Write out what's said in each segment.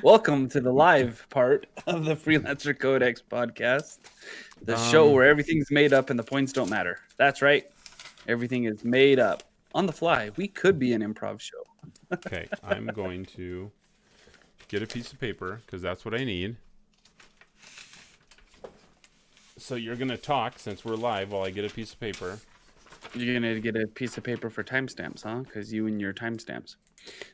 Welcome to the live part of the Freelancer Codex podcast, the show Um, where everything's made up and the points don't matter. That's right. Everything is made up on the fly. We could be an improv show. okay, I'm going to get a piece of paper because that's what I need. So you're going to talk since we're live while I get a piece of paper. You're going to get a piece of paper for timestamps, huh? Because you and your timestamps.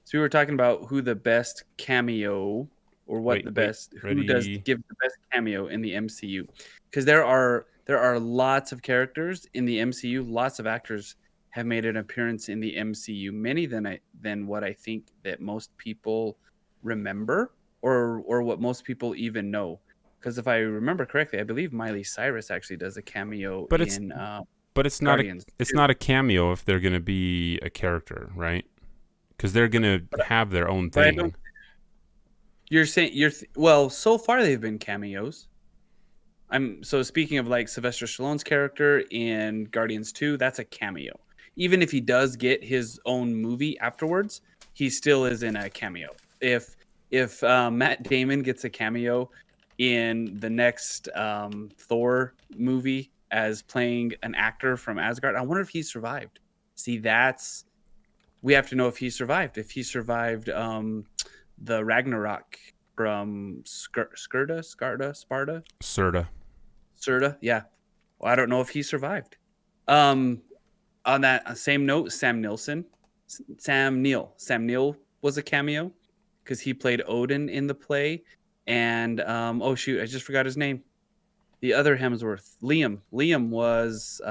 So we were talking about who the best cameo or what Wait, the wait, best, who does ready? give the best cameo in the MCU. Because there are lots of characters in the MCU, lots of actors have made an appearance in the MCU, many than what I think that most people remember or what most people even know. Because if I remember correctly, I believe Miley Cyrus actually does a cameo But it's in but it's not a Guardians it's 2. not a cameo if they're going to be a character, right? Because they're going to have their own But I don't. thing. You're saying well, so far they've been cameos. So speaking of like Sylvester Stallone's character in Guardians 2, that's a cameo. Even if he does get his own movie afterwards, he still is in a cameo. If Matt Damon gets a cameo in the next Thor movie as playing an actor from Asgard, I wonder if he survived. See, we have to know if he survived. If he survived the Ragnarok from Sparta. Serta, yeah. Well, I don't know if he survived. On that same note, Sam Neill was a cameo because he played Odin in the play. And oh shoot, I just forgot his name. The other Hemsworth, Liam. Liam was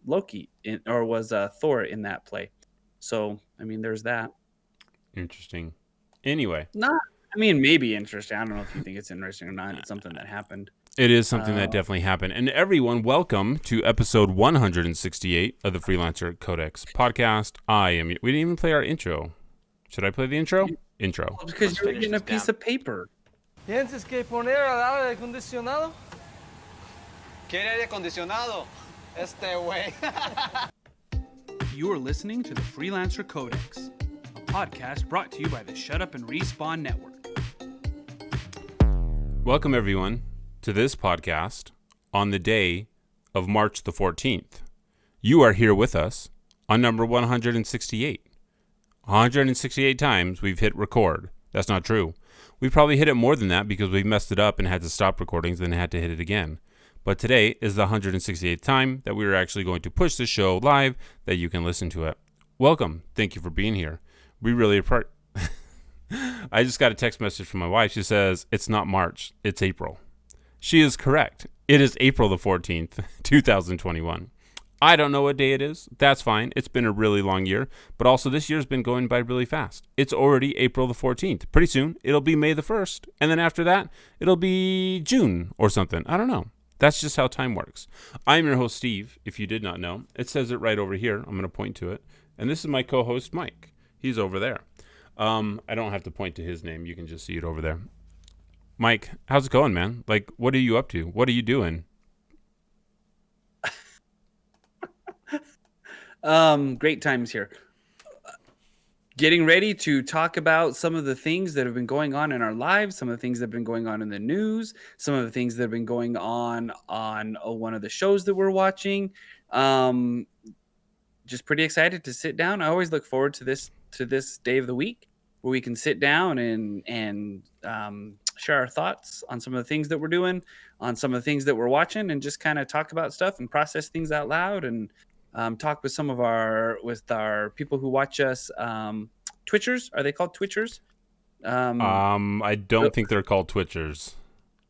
Loki was Thor in that play. So I mean, there's that. Interesting. Anyway, Not, I mean, maybe interesting. I don't know if you think it's interesting or not. It's something that happened. it is something Uh, that definitely happened. And everyone, welcome to episode 168 of the Freelancer Codex podcast. We didn't even play our intro. Should I play the intro? Intro. because you're getting a piece of paper. Tienes que poner al aire acondicionado. ¿Quiere aire acondicionado? Este güey. You are listening to the Freelancer Codex, a podcast brought to you by the Shut Up and Respawn Network. Welcome, everyone, to this podcast on the day of March the 14th. You are here with us on number 168. 168 times we've hit record. That's not true. We've probably hit it more than that because we've messed it up and had to stop recordings and had to hit it again. But today is the 168th time that we are actually going to push the show live that you can listen to it. Welcome. Thank you for being here. We really appreciate. I just got a text message from my wife. She says, it's not March, it's April. She is correct. It is April the 14th, 2021. I don't know what day it is. That's fine. It's been a really long year, but also this year's been going by really fast. It's already April the 14th. Pretty soon, it'll be May the 1st. And then after that, it'll be June or something. I don't know. That's just how time works. I'm your host, Steve, if you did not know. It says it right over here. I'm going to point to it. And this is my co-host, Mike. He's over there. I don't have to point to his name. You can just see it over there. Mike, how's it going, man? Like, what are you up to? What are you doing? Great times here. Getting ready to talk about some of the things that have been going on in our lives, some of the things that have been going on in the news, some of the things that have been going on one of the shows that we're watching. Just pretty excited to sit down. I always look forward to this day of the week where we can sit down and share our thoughts on some of the things that we're doing, on some of the things that we're watching, and just kind of talk about stuff and process things out loud and talk with some of our people who watch us. Twitchers, are they called Twitchers? I don't think they're called Twitchers.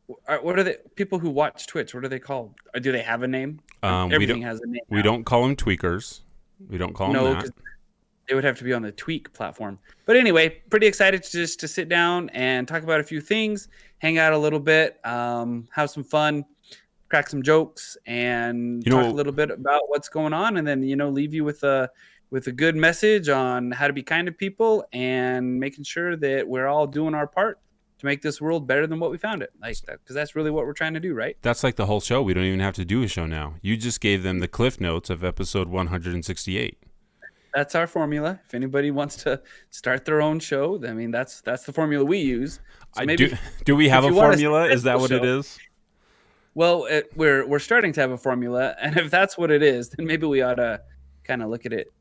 What are the people who watch Twitch? What are they called? Or do they have a name? Everything has a name. We don't call them tweakers. We don't call them that. Because they would have to be on the Tweak platform. But anyway, pretty excited to sit down and talk about a few things, hang out a little bit, have some fun, crack some jokes, and talk a little bit about what's going on, and then leave you with a good message on how to be kind to people and making sure that we're all doing our part to make this world better than what we found it. Like that, because that's really what we're trying to do, right? That's like the whole show. We don't even have to do a show now. You just gave them the cliff notes of episode 168. That's our formula. If anybody wants to start their own show, I mean, that's the formula we use. So maybe do we have if a you want a formula? Is that what it successful is? well, we're starting to have a formula, and if that's what it is, then maybe we ought to kind of look at it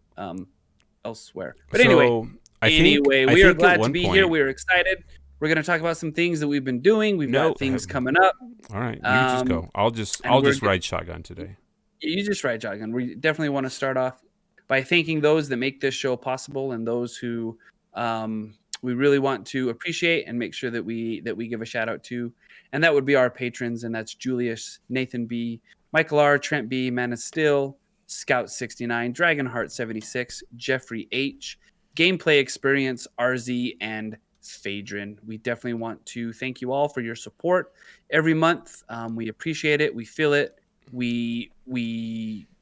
elsewhere. But anyway, So I think we are at glad to one be point, here. We are excited. We're going to talk about some things that we've been doing. We've No, got things coming up. all right, you just go. I'll just ride shotgun today. You just ride shotgun. We definitely want to start off by thanking those that make this show possible and those who we really want to appreciate and make sure that we give a shout out to. And that would be our patrons, and that's Julius, Nathan B, Michael R, Trent B, Man of Steel, Scout 69, Dragonheart 76, Jeffrey H, Gameplay Experience, RZ, and Phaedron. We definitely want to thank you all for your support every month. We appreciate it. We feel it. We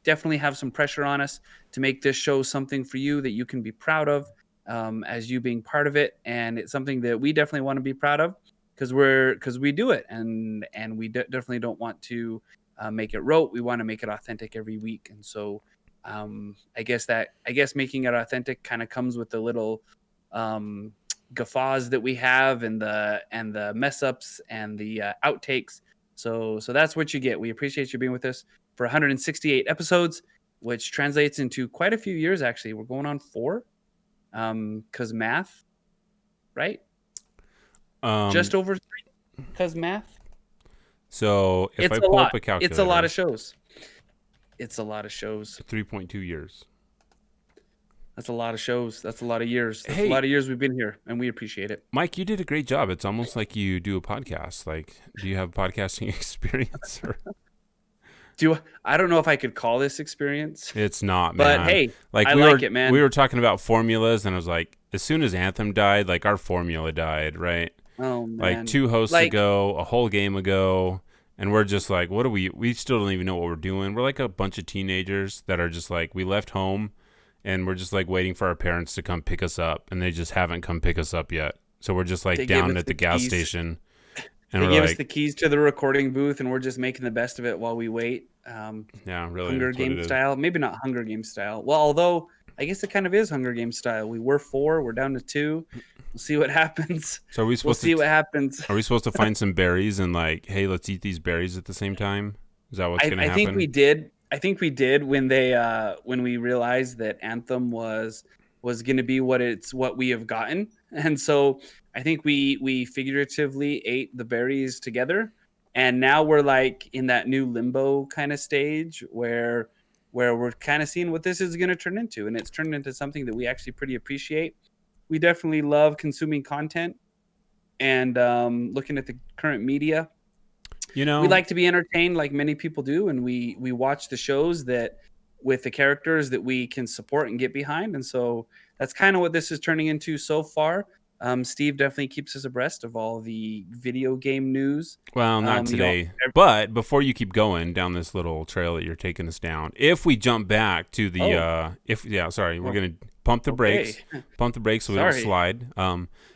definitely have some pressure on us to make this show something for you that you can be proud of, as you being part of it, and it's something that we definitely want to be proud of because we do it, and we definitely don't want to make it rote. We want to make it authentic every week, and so I guess making it authentic kind of comes with the little guffaws that we have and the mess ups and the outtakes. So that's what you get. We appreciate you being with us for 168 episodes, which translates into quite a few years. Actually, we're going on 4, because math, right? Just over 3, because math. So if It's I a pull lot. up a calculator, It's a lot of shows. It's a lot of shows. 3.2 years. That's a lot of shows. That's a lot of years. That's Hey. a lot of years we've been here, and we appreciate it. Mike, you did a great job. It's almost like you do a podcast. Like, do you have podcasting experience? Or? I don't know if I could call this experience. It's not, But man. hey, like I we like were, it, man. We were talking about formulas, and I was like, as soon as Anthem died, like our formula died, right? Oh man. Like 2 hosts ago, a whole game ago, and we're just like, what do we still don't even know what we're doing. We're like a bunch of teenagers that are just like, we left home and we're just like waiting for our parents to come pick us up, and they just haven't come pick us up yet. So we're just like down at the gas station. And they we're give like, us the keys to the recording booth, and we're just making the best of it while we wait. yeah, really. Hunger that's what it Game is. style. Maybe not Hunger Game style. Well, although I guess it kind of is Hunger Game style. We were 4, we're down to 2. We'll see what happens. So are we We'll supposed see to what happens. Are we supposed to find some berries and like, hey, let's eat these berries at the same time? Is that what's going to happen? I think we did. I think we did when we realized that Anthem was going to be what we have gotten, and so I think we figuratively ate the berries together, and now we're like in that new limbo kind of stage where we're kind of seeing what this is going to turn into, and it's turned into something that we actually pretty appreciate. We definitely love consuming content and looking at the current media. You know, We like to be entertained like many people do, and we watch the shows that with the characters that we can support and get behind, and so that's kind of what this is turning into so far. Steve definitely keeps us abreast of all the video game news. well, not today. But before you keep going down this little trail that you're taking us down, if we jump back to the we're gonna pump the brakes, so we don't Sorry. slide.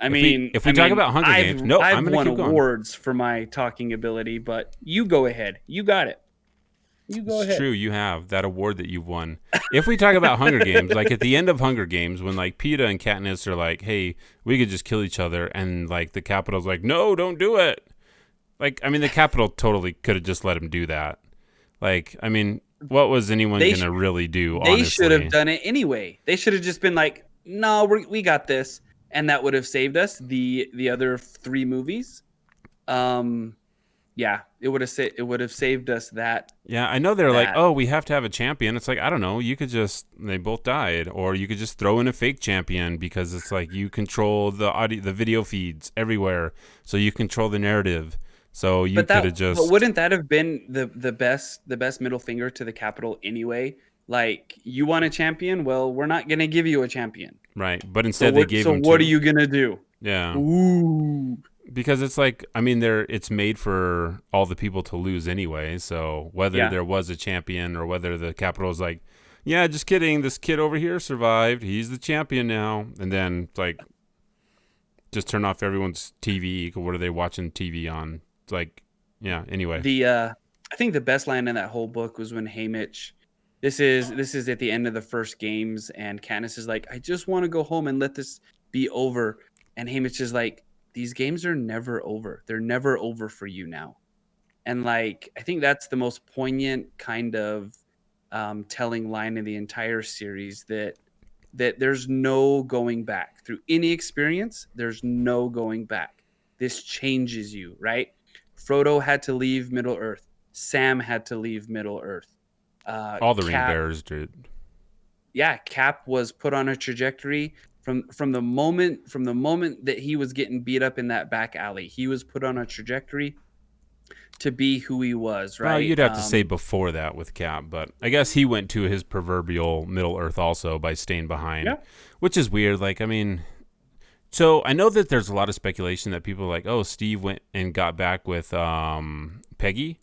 If we talk about Hunger Games, no, I'm I've gonna won keep going. awards for my talking ability, but you go ahead. You got it. You go It's ahead. true, you have that award that you've won. If we talk about Hunger Games, like at the end of Hunger Games, when like PETA and Katniss are like, "Hey, we could just kill each other," and like the Capitol's like, "No, don't do it." Like, I mean, the Capitol totally could have just let him do that. Like, I mean, what was anyone gonna really do? They honestly? should have done it anyway. They should have just been like, "No, we got this," and that would have saved us the other 3 movies. Yeah, it would have saved us that. Yeah, I know they're like, oh, we have to have a champion. It's like, I don't know, you could just, they both died, or you could just throw in a fake champion because it's like you control the audio, the video feeds everywhere, so you control the narrative. So you could have just. But wouldn't that have been the best middle finger to the Capitol anyway? Like, you want a champion? Well, we're not gonna give you a champion. Right, but instead they gave him. So what are you gonna do? Yeah. Ooh. Because it's like, I mean, it's made for all the people to lose anyway. So whether there was a champion or whether the Capitol's like, yeah, just kidding, this kid over here survived, he's the champion now, and then like just turn off everyone's TV. What are they watching TV on? It's like, yeah. Anyway, I think the best line in that whole book was when Haymitch This is at the end of the first games, and Katniss is like, I just want to go home and let this be over. And Haymitch is like, these games are never over. They're never over for you now. And like, I think that's the most poignant kind of telling line in the entire series, that there's no going back through any experience. There's no going back. This changes you, right? Frodo had to leave Middle Earth. Sam had to leave Middle Earth. All the ring bearers did. Yeah, Cap was put on a trajectory from the moment that he was getting beat up in that back alley. He was put on a trajectory to be who he was, right? Well, you'd have to say before that with Cap, but I guess he went to his proverbial Middle Earth also by staying behind, which is weird. Like, I mean, so I know that there's a lot of speculation that people are like, oh, Steve went and got back with Peggy.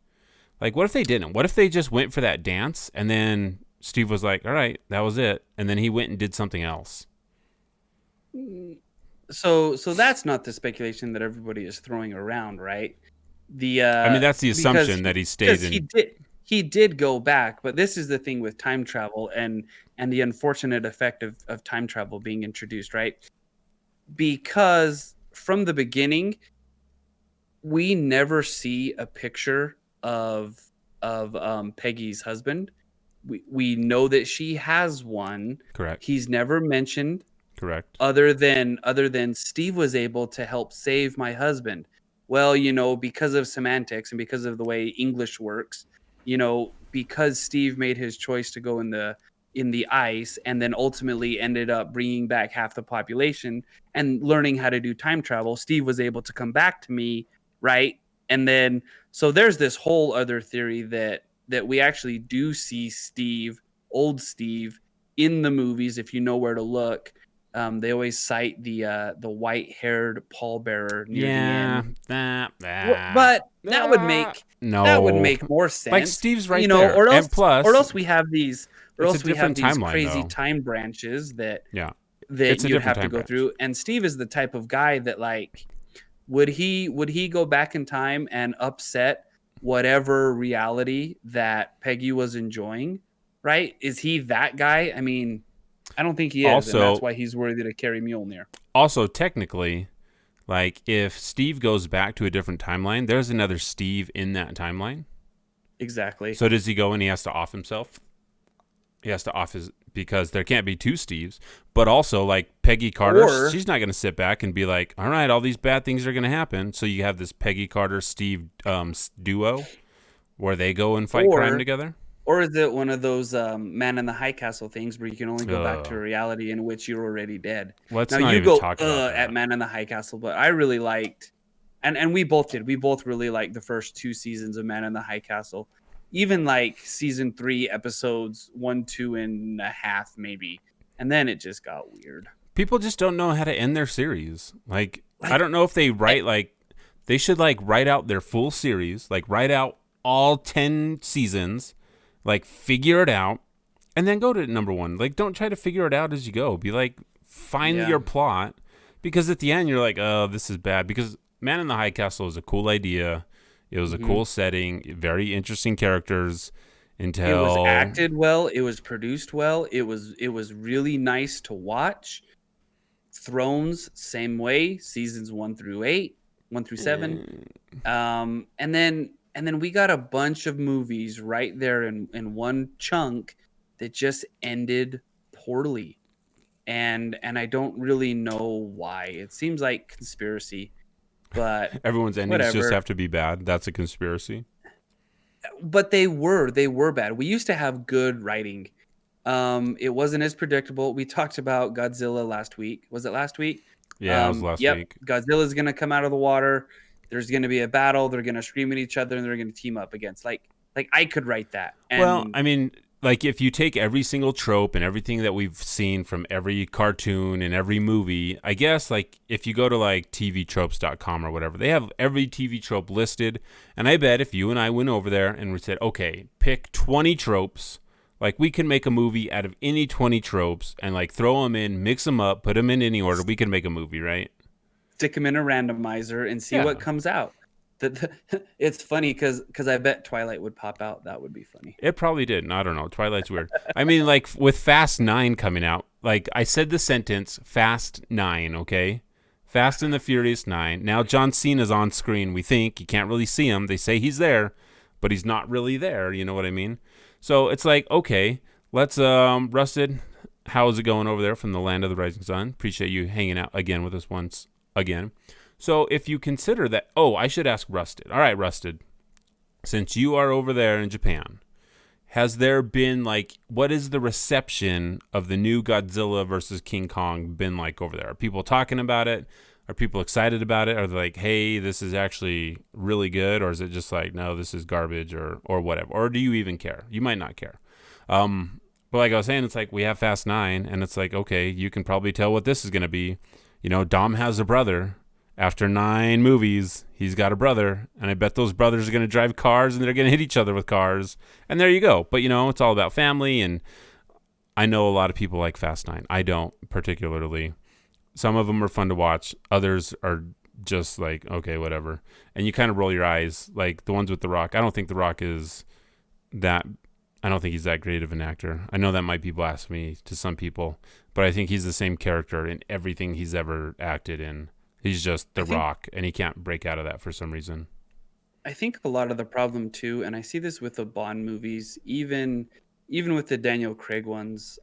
Like, what if they didn't? What if they just went for that dance and then Steve was like, all right, that was it. And then he went and did something else. So that's not the speculation that everybody is throwing around, right? I mean, that's the assumption that he stayed in. He did go back, but this is the thing with time travel and the unfortunate effect of time travel being introduced, right? Because from the beginning, we never see a picture of Peggy's husband. We know that she has one. Correct. He's never mentioned. Correct. Other than Steve was able to help save my husband. Well, because of semantics and because of the way English works, because Steve made his choice to go in the ice and then ultimately ended up bringing back half the population and learning how to do time travel, Steve was able to come back to me, right? And then, so there's this whole other theory that we actually do see old Steve in the movies, if you know where to look. They always cite the white-haired pallbearer near the end. But that would make more sense. Like Steve's right there. Or else, and plus, or else we have these crazy timeline, time branches that it's you have to go through. And Steve is the type of guy that, like, would he go back in time and upset whatever reality that Peggy was enjoying? Right? Is he that guy? I mean, I don't think he is, also, and that's why he's worthy to carry Mjolnir. Also, technically, like, if Steve goes back to a different timeline, there's another Steve in that timeline. Exactly. So does he go and he has to off himself? He has to off because there can't be two Steves. But also, like, Peggy Carter, she's not going to sit back and be like, all right, all these bad things are going to happen. So you have this Peggy Carter-Steve duo where they go and fight crime together? Or is it one of those Man in the High Castle things where you can only go back to a reality in which you're already dead? Let's now, not you even go talk about that. At Man in the High Castle, but I really liked, and we both did. We both really liked the first 2 seasons of Man in the High Castle. Even like season 3, episodes 1, 2 and a half, maybe. And then it just got weird. People just don't know how to end their series. Like I don't know if they they should like write out their full series, like write out all 10 seasons. Like, figure it out, and then go to number 1. Like, don't try to figure it out as you go. Be like, find your plot, because at the end, you're like, oh, this is bad. Because Man in the High Castle is a cool idea. It was a cool setting, very interesting characters. Until it was acted well, it was produced well, it was really nice to watch. Thrones, same way, seasons 1 through 7. And then we got a bunch of movies right there in one chunk that just ended poorly. And I don't really know why. It seems like conspiracy, but everyone's endings just have to be bad. That's a conspiracy. But they were bad. We used to have good writing. It wasn't as predictable. We talked about Godzilla last week. Was it last week? Yeah, it was last week. Godzilla's going to come out of the water. There's going to be a battle. They're going to scream at each other, and they're going to team up against. Like I could write that. And well, I mean, like if you take every single trope and everything that we've seen from every cartoon and every movie, I guess like if you go to like tvtropes.com or whatever, they have every TV trope listed. And I bet if you and I went over there and we said, okay, pick 20 tropes, like we can make a movie out of any 20 tropes and like throw them in, mix them up, put them in any order. We can make a movie, right? Stick them in a randomizer and see what comes out. It's funny because I bet Twilight would pop out. That would be funny. It probably didn't. I don't know. Twilight's weird. I mean, like with Fast 9 coming out, like I said the sentence Fast 9, okay? Fast and the Furious 9. Now John Cena's on screen. We think you can't really see him. They say he's there, but he's not really there. You know what I mean? So it's like, okay, let's Rusted, how is it going over there from the land of the rising sun? Appreciate you hanging out again with us once again. So if you consider that, I should ask Rusted. All right, Rusted, since you are over there in Japan, has there been like, what is the reception of the new Godzilla versus King Kong been like over there? Are people talking about it? Are people excited about it? Are they like, hey, this is actually really good? Or is it just like, no, this is garbage or whatever? Or do you even care? You might not care. But like I was saying, it's like we have Fast 9 and it's like, okay, you can probably tell what this is going to be. You know, Dom has a brother. After 9 movies, he's got a brother, and I bet those brothers are going to drive cars, and they're going to hit each other with cars, and there you go. But, you know, it's all about family, and I know a lot of people like Fast 9. I don't particularly. Some of them are fun to watch. Others are just like, okay, whatever. And you kind of roll your eyes, like the ones with The Rock. I don't think The Rock is that, I don't think he's that great of an actor. I know that might be blasphemy to some people, but I think he's the same character in everything he's ever acted in. He's just The Rock, and he can't break out of that for some reason. I think a lot of the problem too, and I see this with the Bond movies, even with the Daniel Craig ones,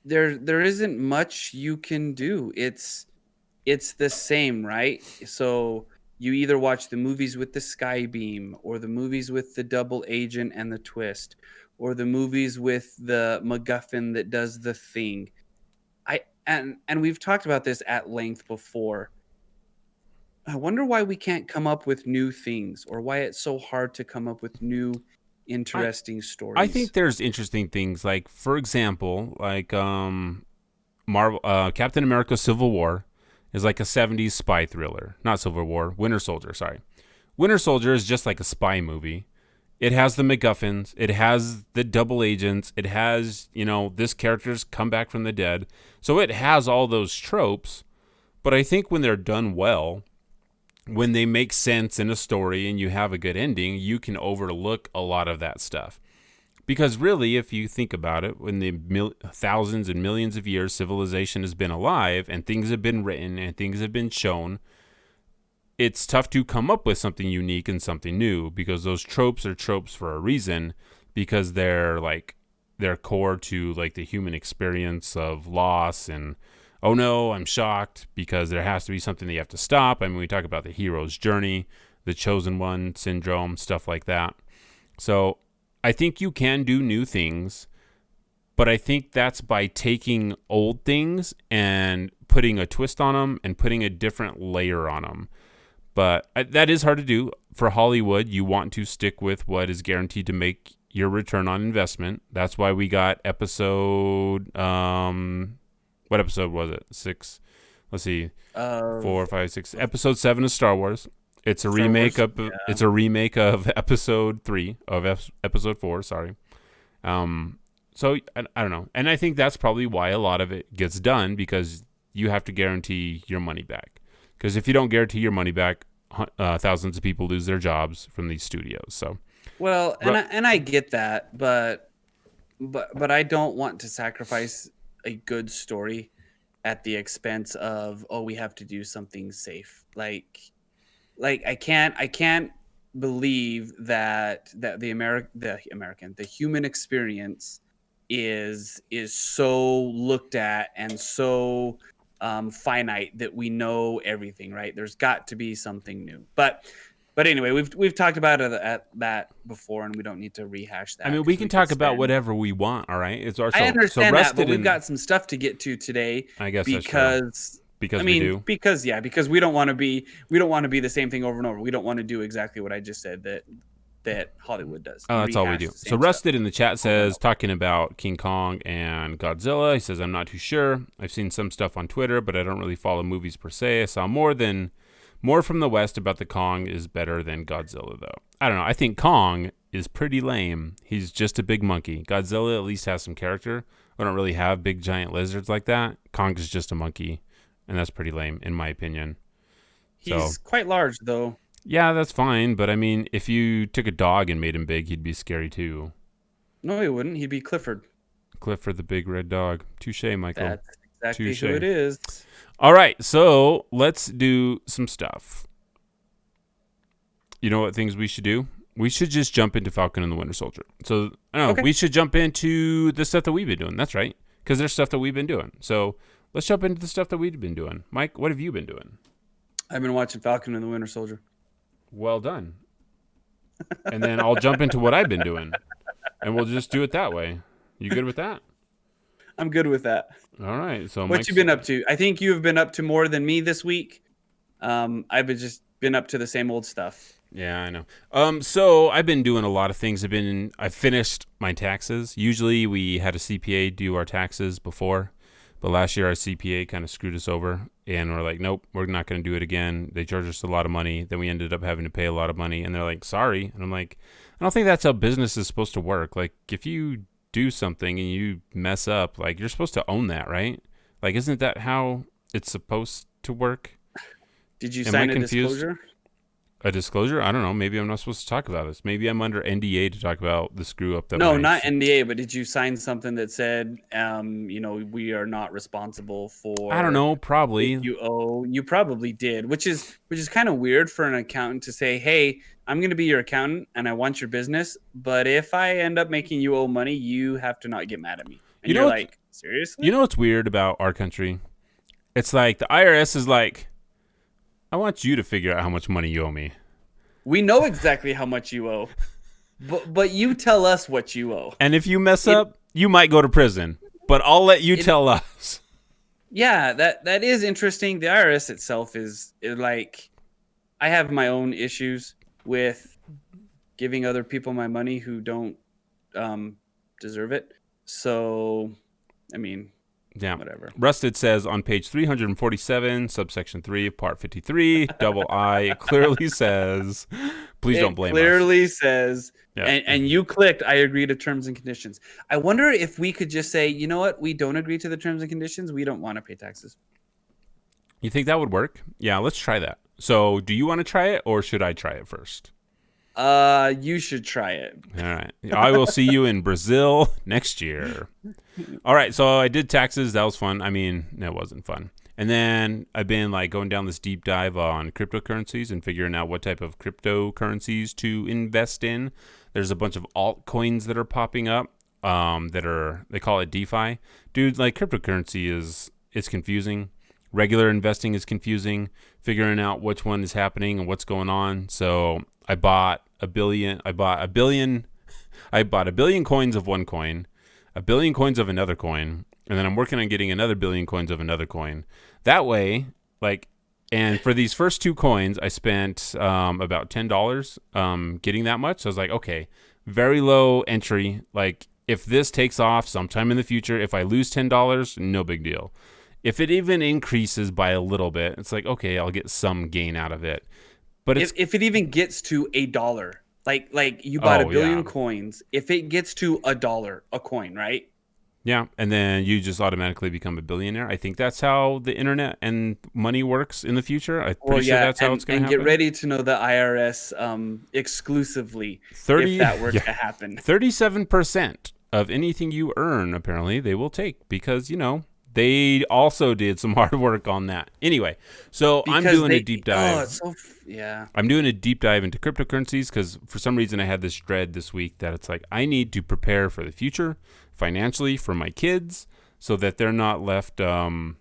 there isn't much you can do. It's the same, right? So you either watch the movies with the sky beam, or the movies with the double agent and the twist, or the movies with the MacGuffin that does the thing. And we've talked about this at length before. I wonder why we can't come up with new things, or why it's so hard to come up with new interesting stories. I think there's interesting things, like for example, like Marvel, Captain America: Civil War is like a 70s spy thriller. Not Civil War, Winter Soldier. Sorry, Winter Soldier is just like a spy movie. It has the MacGuffins. It has the double agents. It has, you know, this character's come back from the dead. So it has all those tropes. But I think when they're done well, when they make sense in a story and you have a good ending, you can overlook a lot of that stuff. Because really, if you think about it, when the thousands and millions of years civilization has been alive and things have been written and things have been shown, it's tough to come up with something unique and something new, because those tropes are tropes for a reason, because they're core to like the human experience of loss and, oh no, I'm shocked, because there has to be something that you have to stop. I mean, we talk about the hero's journey, the chosen one syndrome, stuff like that. So I think you can do new things, but I think that's by taking old things and putting a twist on them and putting a different layer on them. But that is hard to do. For Hollywood, you want to stick with what is guaranteed to make your return on investment. That's why we got episode, what episode was it? 6. Let's see. 4, 5, 6. Episode 7 of Star Wars. It's a remake of it's a remake of episode 3 of episode 4, sorry. So I don't know. And I think that's probably why a lot of it gets done, because you have to guarantee your money back. Because if you don't guarantee your money back, thousands of people lose their jobs from these studios. So, well, and I get that, but I don't want to sacrifice a good story at the expense of, we have to do something safe. Like I can't believe that the human experience is so looked at and so finite that we know everything, right? There's got to be something new. But anyway, we've talked about it at that before, and we don't need to rehash that. I mean, we can talk about whatever we want. All right, it's our show. I understand that, but we've got some stuff to get to today. I guess because we do. Because we don't want to be the same thing over and over. We don't want to do exactly what I just said that Hollywood does. Oh, that's all we do. So Rusted in the chat says, talking about King Kong and Godzilla, he says, I'm not too sure. I've seen some stuff on Twitter, but I don't really follow movies per se. I saw more from the West about the Kong is better than Godzilla, though. I don't know. I think Kong is pretty lame. He's just a big monkey. Godzilla at least has some character. I don't really have big giant lizards like that. Kong is just a monkey, and that's pretty lame, in my opinion. He's quite large, though. Yeah, that's fine. But I mean, if you took a dog and made him big, he'd be scary too. No, he wouldn't. He'd be Clifford. Clifford the big red dog. Touche, Michael. That's exactly Touche. who it is. All right, so let's do some stuff. You know what things we should do? We should just jump into Falcon and the Winter Soldier. So, we should jump into the stuff that we've been doing. That's right, because there's stuff that we've been doing. So let's jump into the stuff that we've been doing. Mike, what have you been doing? I've been watching Falcon and the Winter Soldier. Well done. And then I'll jump into what I've been doing, and we'll just do it that way. You good with that? I'm good with that. All right. So what you been up to? I think you've been up to more than me this week. I've just been up to the same old stuff. Yeah, I know. So I've been doing a lot of things. I finished my taxes. Usually we had a CPA do our taxes before, but last year our CPA kind of screwed us over, and we're like, nope, we're not going to do it again. They charged us a lot of money. Then we ended up having to pay a lot of money, and they're like, sorry. And I'm like, I don't think that's how business is supposed to work. Like, if you do something and you mess up, like, you're supposed to own that, right? Like, isn't that how it's supposed to work? Did you sign a disclosure? A disclosure? I don't know. Maybe I'm not supposed to talk about this. Maybe I'm under NDA to talk about the screw up that. No, not NDA, but did you sign something that said, we are not responsible for? I don't know. Probably. You owe. You probably did, which is kind of weird for an accountant to say, "Hey, I'm going to be your accountant, and I want your business, but if I end up making you owe money, you have to not get mad at me." And you're like, seriously? You know what's weird about our country? It's like the IRS is like, I want you to figure out how much money you owe me. We know exactly how much you owe, but you tell us what you owe. And if you mess up, you might go to prison, but I'll let you tell us. Yeah, that is interesting. The IRS itself is like, I have my own issues with giving other people my money who don't deserve it. So, I mean, yeah, whatever. Rusted says on page 347, subsection 3 of part 53, double I, it clearly says, please don't blame us. It clearly says, yeah. and you clicked, I agree to terms and conditions. I wonder if we could just say, you know what, we don't agree to the terms and conditions. We don't want to pay taxes. You think that would work? Yeah, let's try that. So do you want to try it, or should I try it first? You should try it. All right. I will see you in Brazil next year. All right. So I did taxes. That was fun. I mean, it wasn't fun. And then I've been like going down this deep dive on cryptocurrencies and figuring out what type of cryptocurrencies to invest in. There's a bunch of altcoins that are popping up they call it DeFi. Dude, like cryptocurrency it's confusing. Regular investing is confusing. Figuring out which one is happening and what's going on. So I bought a billion coins of one coin, a billion coins of another coin, and then I'm working on getting another billion coins of another coin. That way, and for these first two coins, I spent about $10 getting that much. So I was like, okay, very low entry. Like, if this takes off sometime in the future, if I lose $10, no big deal. If it even increases by a little bit, it's like, okay, I'll get some gain out of it. But if it even gets to $1, like you bought a billion coins, if it gets to $1 a coin, right? Yeah, and then you just automatically become a billionaire. I think that's how the internet and money works in the future. I'm pretty sure that's how it's going to happen. And get ready to know the IRS exclusively if that were to happen. 37% of anything you earn, apparently, they will take because, they also did some hard work on that. Anyway, so I'm doing a deep dive. I'm doing a deep dive into cryptocurrencies because for some reason I had this dread this week that it's like I need to prepare for the future financially for my kids so that they're not left with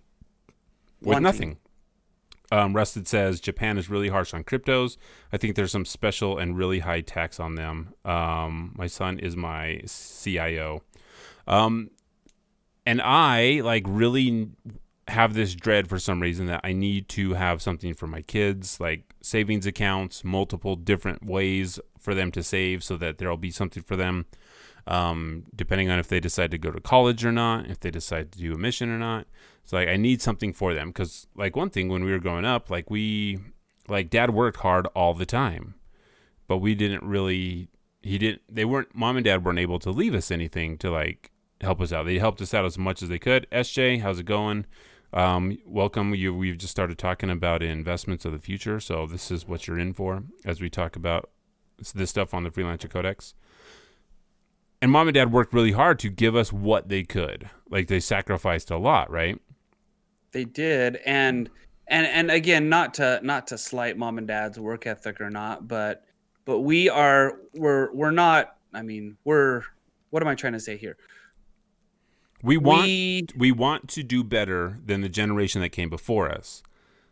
nothing. Rusted says Japan is really harsh on cryptos. I think there's some special and really high tax on them. My son is my CIO. And I really have this dread for some reason that I need to have something for my kids, like savings accounts, multiple different ways for them to save so that there'll be something for them, depending on if they decide to go to college or not, if they decide to do a mission or not. So I need something for them because one thing when we were growing up, Dad worked hard all the time, but we didn't really, Mom and Dad weren't able to leave us anything to help us out. They helped us out as much as they could. SJ, how's it going? Welcome. We've just started talking about investments of the future, so this is what you're in for as we talk about this stuff on the Freelancer Codex. And mom and dad worked really hard to give us what they could. Like they sacrificed a lot, right? They did, and again, not to slight mom and dad's work ethic or not, but we're not. I mean, what am I trying to say here? We want to do better than the generation that came before us.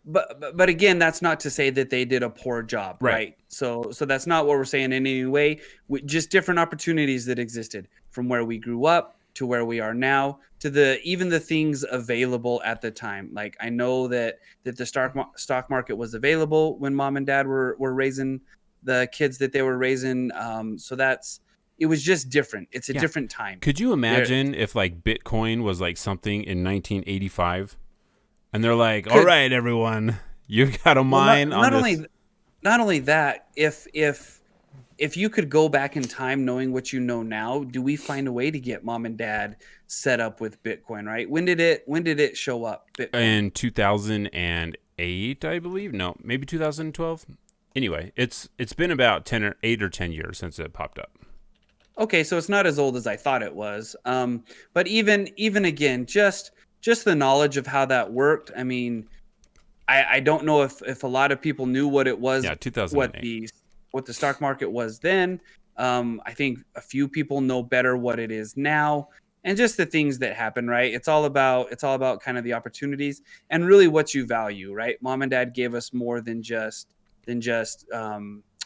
But again, that's not to say that they did a poor job, right? So that's not what we're saying in any way. Just different opportunities that existed from where we grew up to where we are now to even the things available at the time. Like I know that the stock market was available when mom and dad were raising the kids that they were raising. So it was just different. It's a different time. Could you imagine if like Bitcoin was like something in 1985? And they're like, all right, everyone, you got to mine on this. Not only that, if you could go back in time knowing what you know now, do we find a way to get mom and dad set up with Bitcoin, right? When did it show up? Bitcoin? In 2008, I believe. No, maybe 2012. Anyway, it's been about 8 or 10 years since it popped up. Okay, so it's not as old as I thought it was. But even again, just the knowledge of how that worked. I mean, I don't know if a lot of people knew what it was. Yeah, 2008. What the stock market was then. I think a few people know better what it is now, and just the things that happen. Right? It's all about kind of the opportunities and really what you value. Right? Mom and dad gave us more than just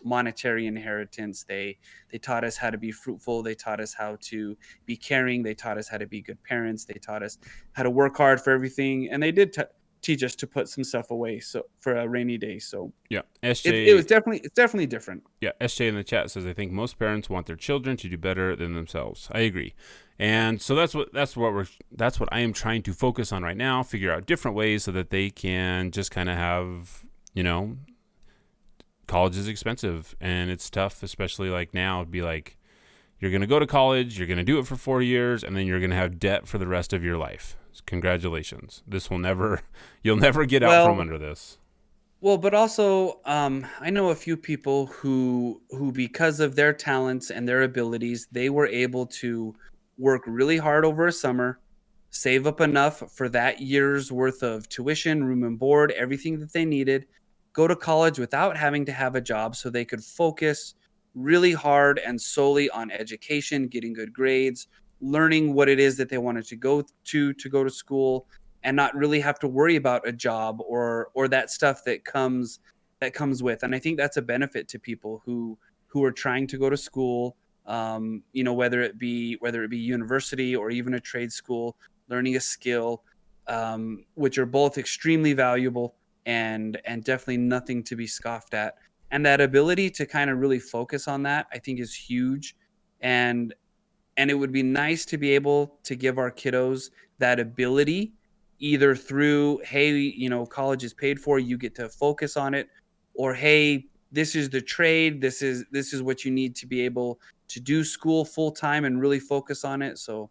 monetary inheritance. They taught us how to be fruitful. They taught us how to be caring. They taught us how to be good parents. They taught us how to work hard for everything, and they did teach us to put some stuff away for a rainy day. So yeah, SJ, it's definitely different. Yeah, SJ in the chat says I think most parents want their children to do better than themselves. I agree, and so that's what I am trying to focus on right now. Figure out different ways so that they can just kind of have, college is expensive and it's tough, especially like now. It'd be like you're going to go to college, you're going to do it for 4 years, and then you're going to have debt for the rest of your life. Congratulations. You'll never get out from under this. Well, but also I know a few people who because of their talents and their abilities, they were able to work really hard over a summer, save up enough for that year's worth of tuition, room and board, everything that they needed, go to college without having to have a job so they could focus really hard and solely on education, getting good grades, learning what it is that they wanted to go to school, and not really have to worry about a job or that stuff that comes with. And I think that's a benefit to people who are trying to go to school, whether it be university or even a trade school, learning a skill, which are both extremely valuable and definitely nothing to be scoffed at. And that ability to kind of really focus on that, I think, is huge. And it would be nice to be able to give our kiddos that ability, either through, hey, college is paid for, you get to focus on it, or hey, this is the trade, this is what you need to be able to do school full time and really focus on it. So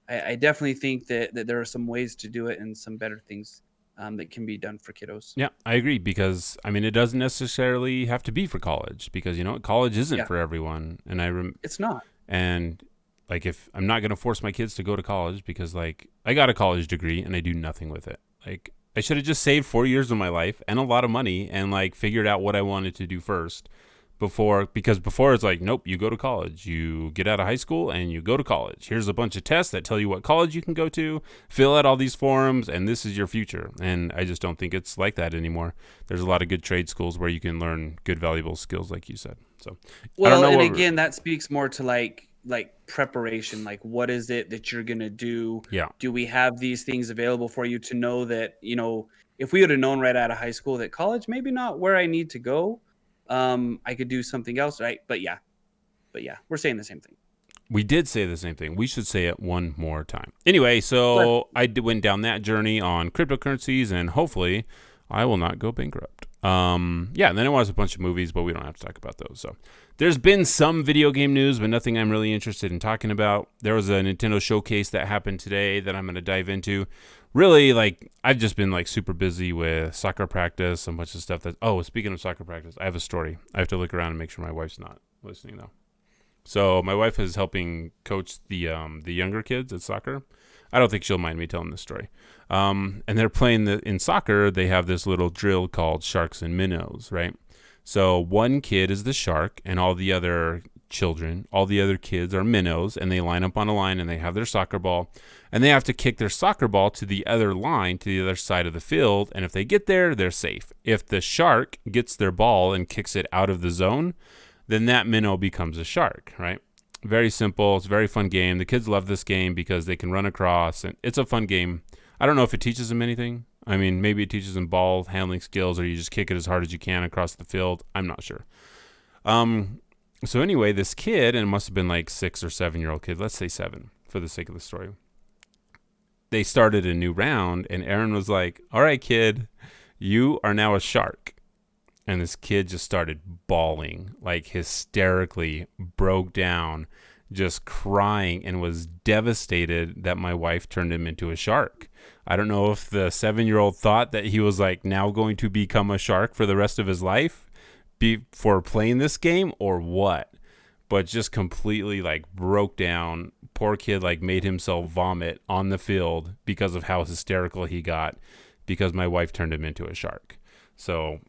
I definitely think that there are some ways to do it and some better things that can be done for kiddos. Yeah, I agree, because it doesn't necessarily have to be for college, because college isn't for everyone, and it's not. And like, if I'm not going to force my kids to go to college, because like I got a college degree and I do nothing with it. Like I should have just saved 4 years of my life and a lot of money and like figured out what I wanted to do first because before it's like, nope, you go to college, you get out of high school and you go to college. Here's a bunch of tests that tell you what college you can go to, fill out all these forms, and this is your future. And I just don't think it's like that anymore. There's a lot of good trade schools where you can learn good, valuable skills, like you said. So, well, I don't know, and again, that speaks more to like preparation. Like, what is it that you're gonna do? Yeah. Do we have these things available for you to know that, if we would have known right out of high school that college maybe not where I need to go, I could do something else, right? But yeah, we're saying the same thing. We did say the same thing. We should say it one more time. Anyway, so I went down that journey on cryptocurrencies, and hopefully I will not go bankrupt. Yeah, and then I watched a bunch of movies, but we don't have to talk about those. So there's been some video game news, but nothing I'm really interested in talking about. There was a Nintendo showcase that happened today that I'm going to dive into. Really, like, I've just been like super busy with soccer practice, a bunch of stuff that, oh, speaking of soccer practice, I have a story. I have to look around and make sure my wife's not listening though. So my wife is helping coach the younger kids at soccer. I don't think she'll mind me telling this story. And they're playing in soccer. They have this little drill called sharks and minnows, right? So one kid is the shark, and all the other kids are minnows, and they line up on a line, and they have their soccer ball, and they have to kick their soccer ball to the other line, to the other side of the field. And if they get there, they're safe. If the shark gets their ball and kicks it out of the zone, then that minnow becomes a shark, right? Very simple. It's a very fun game. The kids love this game because they can run across, and it's a fun game. I don't know if it teaches them anything. I mean, maybe it teaches them ball handling skills, or you just kick it as hard as you can across the field. I'm not sure. So anyway, this kid, and it must have been like 6 or 7-year-old kid. Let's say 7 for the sake of the story. They started a new round, and Aaron was like, all right, kid, you are now a shark. And this kid just started bawling, like hysterically, broke down, just crying, and was devastated that my wife turned him into a shark. I don't know if the 7-year-old thought that he was like now going to become a shark for the rest of his life for playing this game or what, but just completely like broke down. Poor kid like made himself vomit on the field because of how hysterical he got because my wife turned him into a shark. So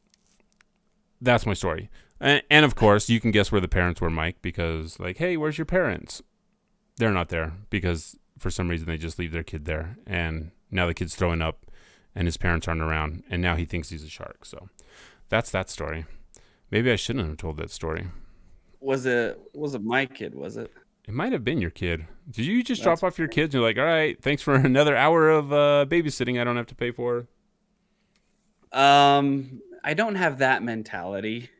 that's my story. And of course, you can guess where the parents were, Mike, because like, hey, where's your parents? They're not there because for some reason they just leave their kid there. And now the kid's throwing up and his parents aren't around. And now he thinks he's a shark. So that's that story. Maybe I shouldn't have told that story. Was it my kid, was it? It might have been your kid. Did you just drop off your kids and you're like, all right, thanks for another hour of babysitting I don't have to pay for? I don't have that mentality.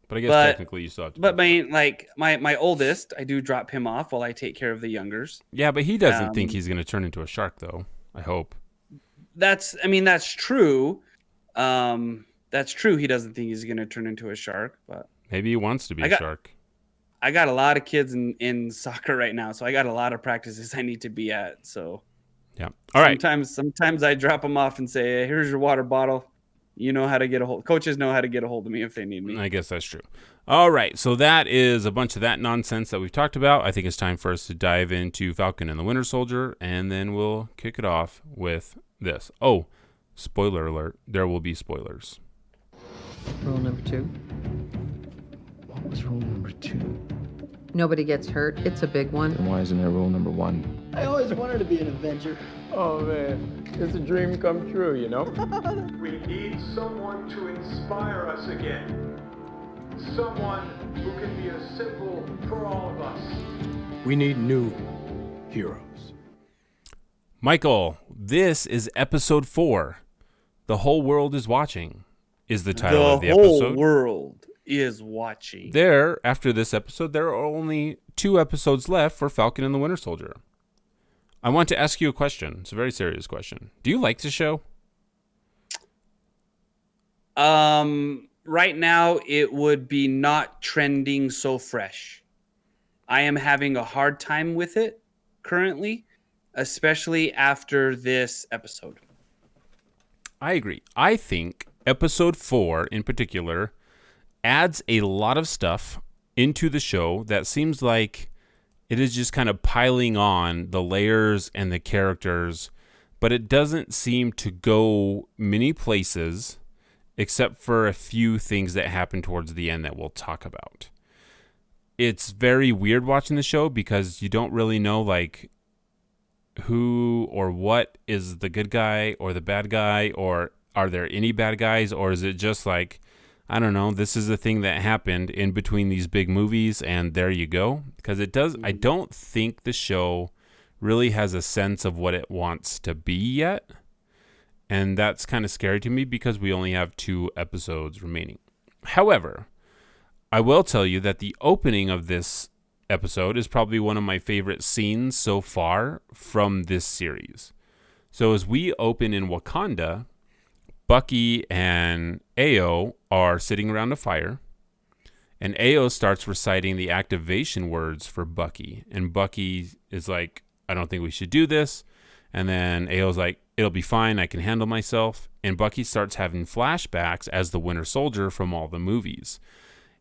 But I guess technically you still have to. But my oldest, I do drop him off while I take care of the youngers. Yeah, but he doesn't think he's going to turn into a shark, though. I hope. That's true. That's true. He doesn't think he's going to turn into a shark, but maybe he wants to be a shark. I got a lot of kids in soccer right now, so I got a lot of practices I need to be at. So yeah. All right. Sometimes I drop them off and say, hey, here's your water bottle. You know how to get a hold. Coaches know how to get a hold of me if they need me. I guess that's true. All right. So that is a bunch of that nonsense that we've talked about. I think it's time for us to dive into Falcon and the Winter Soldier, and then we'll kick it off with this. Oh, spoiler alert. There will be spoilers. Rule number 2. What was rule number 2? Nobody gets hurt. It's a big one. And why isn't there rule number 1? I always wanted to be an Avenger. Oh man, it's a dream come true, you know? We need someone to inspire us again. Someone who can be a symbol for all of us. We need new heroes. Michael, this is episode 4. The whole world is watching is the title of the episode. The whole world is watching. After this episode, there are only 2 episodes left for Falcon and the Winter Soldier. I want to ask you a question. It's a very serious question. Do you like the show? Right now, it would be not trending so fresh. I am having a hard time with it currently, especially after this episode. I agree. I think episode 4 in particular adds a lot of stuff into the show that seems like it is just kind of piling on the layers and the characters, but it doesn't seem to go many places except for a few things that happen towards the end that we'll talk about. It's very weird watching the show because you don't really know like who or what is the good guy or the bad guy, or are there any bad guys, or is it just like, I don't know, this is the thing that happened in between these big movies and there you go. Because it does, I don't think the show really has a sense of what it wants to be yet. And that's kind of scary to me because we only have 2 episodes remaining. However, I will tell you that the opening of this episode is probably one of my favorite scenes so far from this series. So as we open in Wakanda, Bucky and Ao are sitting around a fire, and Ao starts reciting the activation words for Bucky. And Bucky is like, I don't think we should do this. And then Ao's like, it'll be fine. I can handle myself. And Bucky starts having flashbacks as the Winter Soldier from all the movies.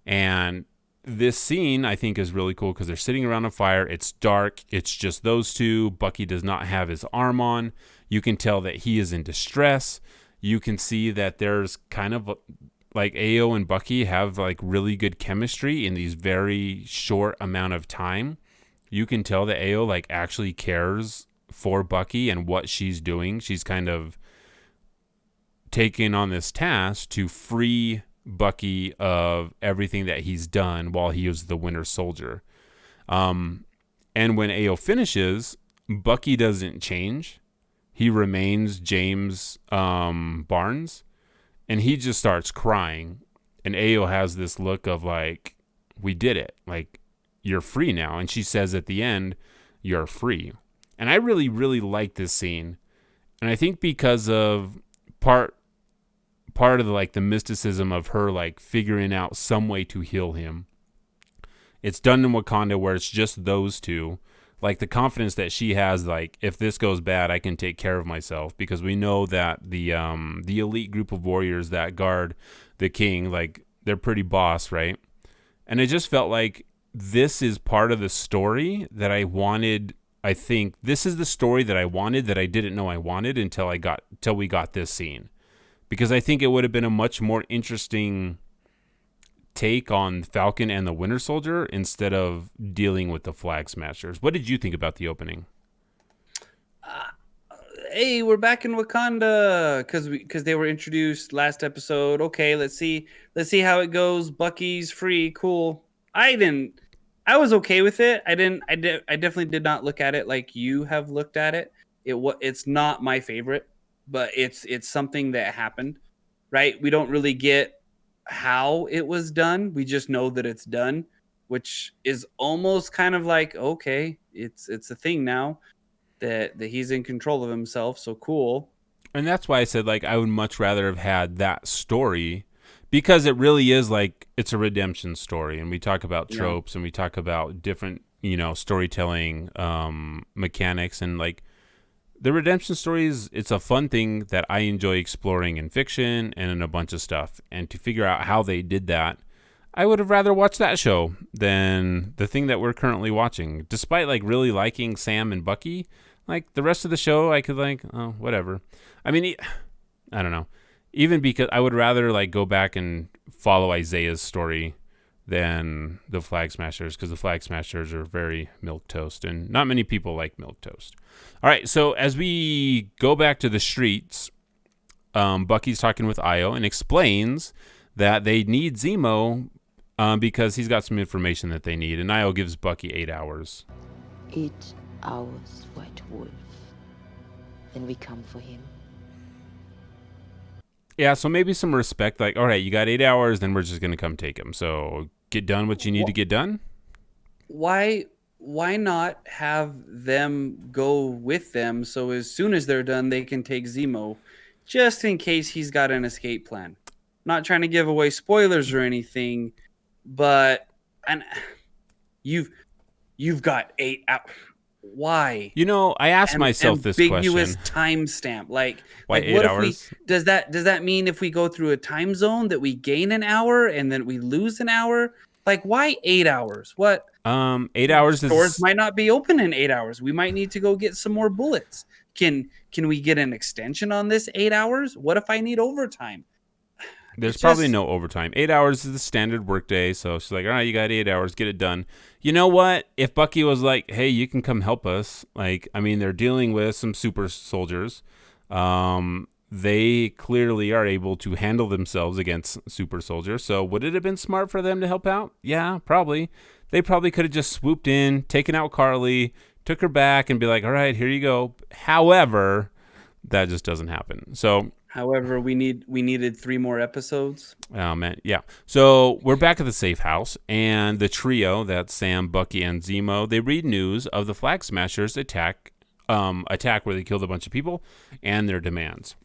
And this scene, I think, is really cool because they're sitting around a fire. It's dark. It's just those two. Bucky does not have his arm on. You can tell that he is in distress. You can see that there's kind of like Ao and Bucky have like really good chemistry in these very short amount of time. You can tell that Ao like actually cares for Bucky and what she's doing. She's kind of taken on this task to free Bucky of everything that he's done while he was the Winter Soldier. And when Ao finishes, Bucky doesn't change. He remains James Barnes, and he just starts crying. And Ao has this look of like, we did it. Like, you're free now. And she says at the end, you're free. And I really, really like this scene. And I think because of part of the mysticism of her like figuring out some way to heal him. It's done in Wakanda where it's just those two. Like the confidence that she has, like, if this goes bad, I can take care of myself, because we know that the elite group of warriors that guard the king, like, they're pretty boss, right? And it just felt like this is part of the story that I wanted. I think this is the story that I wanted that I didn't know I wanted until we got this scene, because I think it would have been a much more interesting take on Falcon and the Winter Soldier instead of dealing with the Flag Smashers. What did you think about the opening? Hey, we're back in Wakanda because they were introduced last episode. Okay, let's see how it goes. Bucky's free, cool. I was okay with it. I definitely did not look at it like you have looked at it. It's not my favorite, but it's something that happened, right? We don't really get how it was done. We just know that it's done, which is almost kind of like, okay, it's a thing now that he's in control of himself. So cool. And that's why I said, like, I would much rather have had that story, because it really is like, it's a redemption story. And we talk about tropes and we talk about different, storytelling mechanics, and like, the redemption stories, it's a fun thing that I enjoy exploring in fiction and in a bunch of stuff. And to figure out how they did that, I would have rather watched that show than the thing that we're currently watching. Despite like really liking Sam and Bucky, like the rest of the show, I could like, oh, whatever. I mean, I don't know. Even because I would rather like go back and follow Isaiah's story than the Flag Smashers, because the Flag Smashers are very milquetoast, and not many people like milquetoast. All right, so as we go back to the streets, Bucky's talking with Io and explains that they need Zemo because he's got some information that they need, and Io gives Bucky 8 hours. 8 hours, White Wolf. Then we come for him. Yeah, so maybe some respect, like, all right, you got 8 hours, then we're just going to come take him. So get done what you need to get done. Why not have them go with them so as soon as they're done, they can take Zemo, just in case he's got an escape plan? Not trying to give away spoilers or anything, but you've got 8 hours. Why? I asked myself this question. Ambiguous timestamp. Like, why 8 hours? Does that mean if we go through a time zone that we gain an hour and then we lose an hour? Like, why 8 hours? What? 8 hours. Stores might not be open in 8 hours. We might need to go get some more bullets. Can we get an extension on this 8 hours? What if I need overtime? There's probably no overtime. 8 hours is the standard workday. So she's like, all right, you got 8 hours, get it done. You know what? If Bucky was like, hey, you can come help us. Like, I mean, they're dealing with some super soldiers. They clearly are able to handle themselves against super soldiers. So would it have been smart for them to help out? Yeah, probably. They probably could have just swooped in, taken out Carly, took her back, and be like, all right, here you go. However, that just doesn't happen. So... However, we needed 3 more episodes. Oh, man. Yeah. So we're back at the safe house, and the trio, that's Sam, Bucky, and Zemo, they read news of the Flag Smashers attack where they killed a bunch of people, and their demands.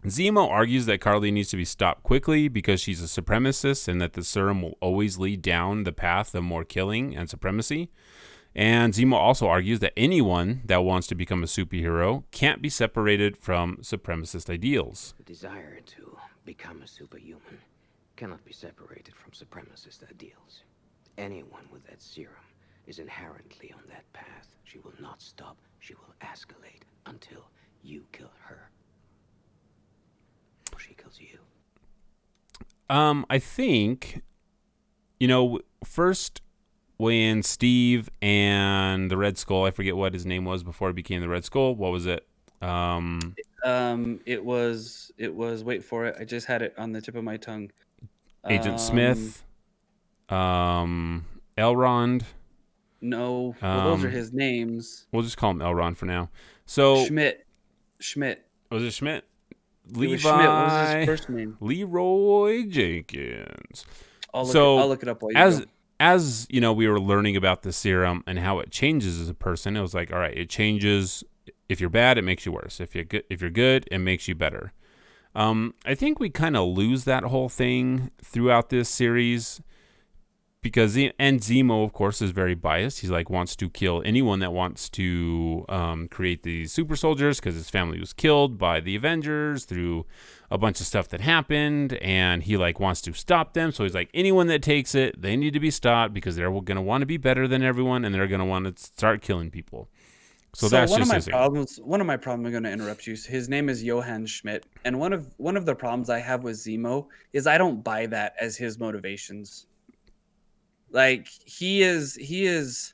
Zemo argues that Carly needs to be stopped quickly because she's a supremacist and that the serum will always lead down the path of more killing and supremacy. And Zemo also argues that anyone that wants to become a superhero can't be separated from supremacist ideals. The desire to become a superhuman cannot be separated from supremacist ideals. Anyone with that serum is inherently on that path. She will not stop. She will escalate until you kill her. Or she kills you. I think, first when Steve and the Red Skull, I forget what his name was before he became the Red Skull. What was it? It was wait for it. I just had it on the tip of my tongue. Agent Smith, Elrond. No, well, those are his names. We'll just call him Elrond for now. So Schmidt. Was it Schmidt? Levi. Schmidt. What was his first name? Leroy Jenkins. I'll look it up while you go. As we were learning about the serum and how it changes as a person, it was like, all right, it changes. If you're bad, it makes you worse. If you're good, it makes you better. I think we kind of lose that whole thing throughout this series because Zemo, of course, is very biased. He's like wants to kill anyone that wants to create these super soldiers because his family was killed by the Avengers through a bunch of stuff that happened, and he like wants to stop them. So he's like, anyone that takes it, they need to be stopped because they're going to want to be better than everyone, and they're going to want to start killing people. So that's one just of my problems. One of my problems. I'm going to interrupt you. His name is Johann Schmidt, and one of the problems I have with Zemo is I don't buy that as his motivations. Like he is.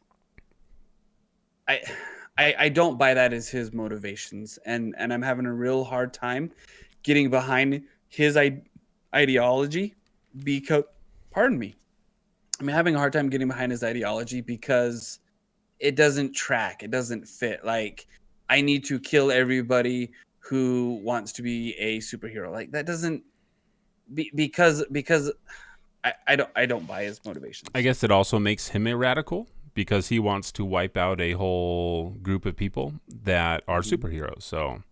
I don't buy that as his motivations, and I'm having a real hard time getting behind his ideology because, pardon me, I'm having a hard time getting behind his ideology because it doesn't track. It doesn't fit. Like, I need to kill everybody who wants to be a superhero. Like that doesn't because I don't buy his motivations. I guess it also makes him a radical because he wants to wipe out a whole group of people that are superheroes. So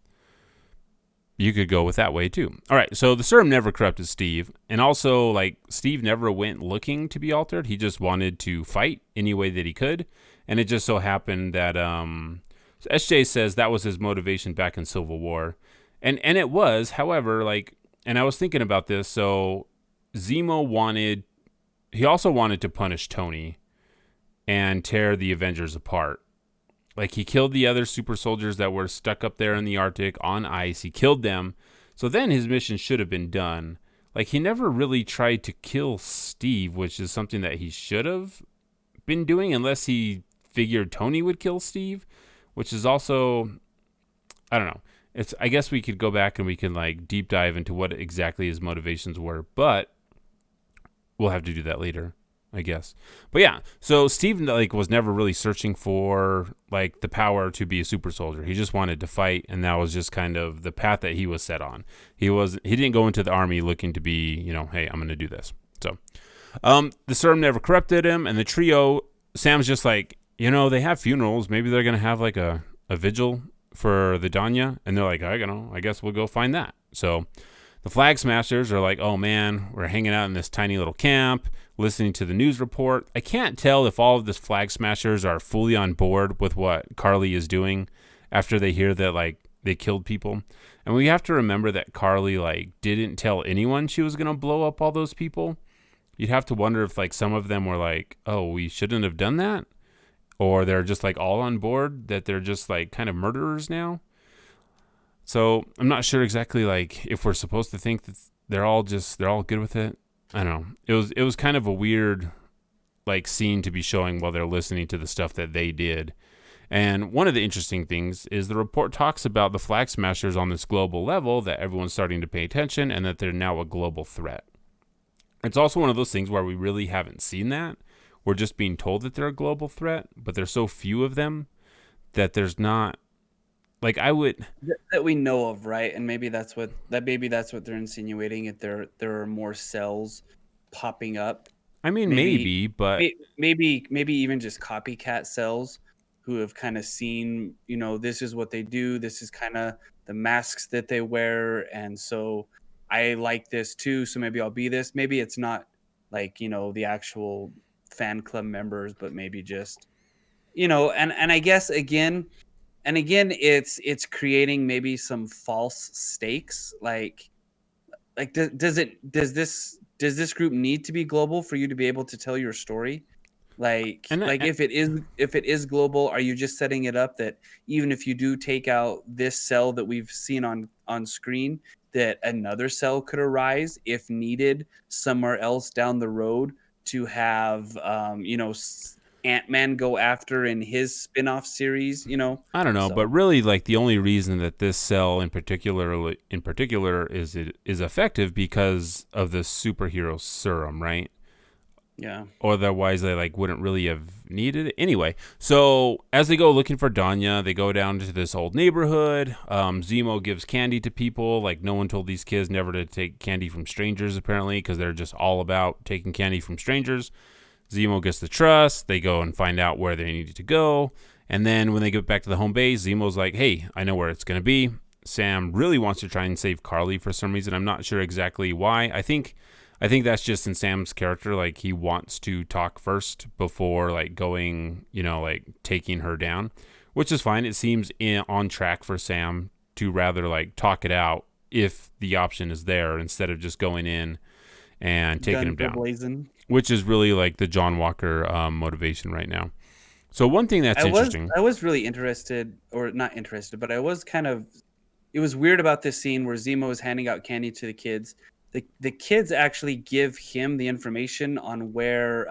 you could go with that way too. All right, so the serum never corrupted Steve, and also like Steve never went looking to be altered. He just wanted to fight any way that he could, and it just so happened that so SJ says that was his motivation back in Civil War, and it was. However, like, and I was thinking about this. So Zemo he also wanted to punish Tony and tear the Avengers apart. Like, he killed the other super soldiers that were stuck up there in the Arctic on ice. He killed them. So then his mission should have been done. Like, he never really tried to kill Steve, which is something that he should have been doing, unless he figured Tony would kill Steve, which is also, I don't know. I guess we could go back and we can like deep dive into what exactly his motivations were, but we'll have to do that later, I guess. But yeah, so Steve like was never really searching for like the power to be a super soldier. He just wanted to fight, and that was just kind of the path that he was set on. He didn't go into the army looking to be, hey, I'm going to do this. So the serum never corrupted him, and the trio, Sam's just like, they have funerals. Maybe they're going to have like a vigil for the Danya, and they're like, I guess we'll go find that. So the Flag Smashers are like, oh man, we're hanging out in this tiny little camp, listening to the news report. I can't tell if all of the Flag Smashers are fully on board with what Carly is doing after they hear that like they killed people. And we have to remember that Carly like didn't tell anyone she was going to blow up all those people. You'd have to wonder if like some of them were like, oh, we shouldn't have done that. Or they're just like all on board that they're just like kind of murderers now. So I'm not sure exactly like if we're supposed to think that they're all good with it. I don't know. It was kind of a weird like scene to be showing while they're listening to the stuff that they did. And one of the interesting things is the report talks about the Flag Smashers on this global level, that everyone's starting to pay attention and that they're now a global threat. It's also one of those things where we really haven't seen that. We're just being told that they're a global threat, but there's so few of them that there's not. Like that we know of, right? And maybe that's what they're insinuating. If there are more cells popping up. I mean, maybe, but maybe even just copycat cells who have kind of seen, this is what they do. This is kind of the masks that they wear, and so I like this too, so maybe I'll be this. Maybe it's not like, the actual fan club members, but maybe just, and I guess again, it's creating maybe some false stakes. Like does this group need to be global for you to be able to tell your story? Like And like if it is global, are you just setting it up that even if you do take out this cell that we've seen on screen, that another cell could arise if needed somewhere else down the road to have Ant-Man go after in his spin-off series, I don't know, So but really, like the only reason that this cell in particular is effective because of the superhero serum, right? yeah. Otherwise, they like wouldn't really have needed it anyway. So as they go looking for Danya, they go down to this old neighborhood. Zemo gives candy to people. Like no one told these kids never to take candy from strangers, apparently, because they're just all about taking candy from strangers. Zemo gets the trust. They go and find out where they needed to go. And then when they get back to the home base, Zemo's like, hey, I know where it's going to be. Sam really wants to try and save Carly for some reason. I'm not sure exactly why. I think that's just in Sam's character. Like he wants to talk first before like going, like taking her down, which is fine. It seems on track for Sam to rather like talk it out if the option is there instead of just going in and taking him down. Blazing. Which is really like the John Walker motivation right now. So one thing that's interesting. I was really interested, or not interested, but I was it was weird about this scene where Zemo is handing out candy to the kids. The kids actually give him the information on where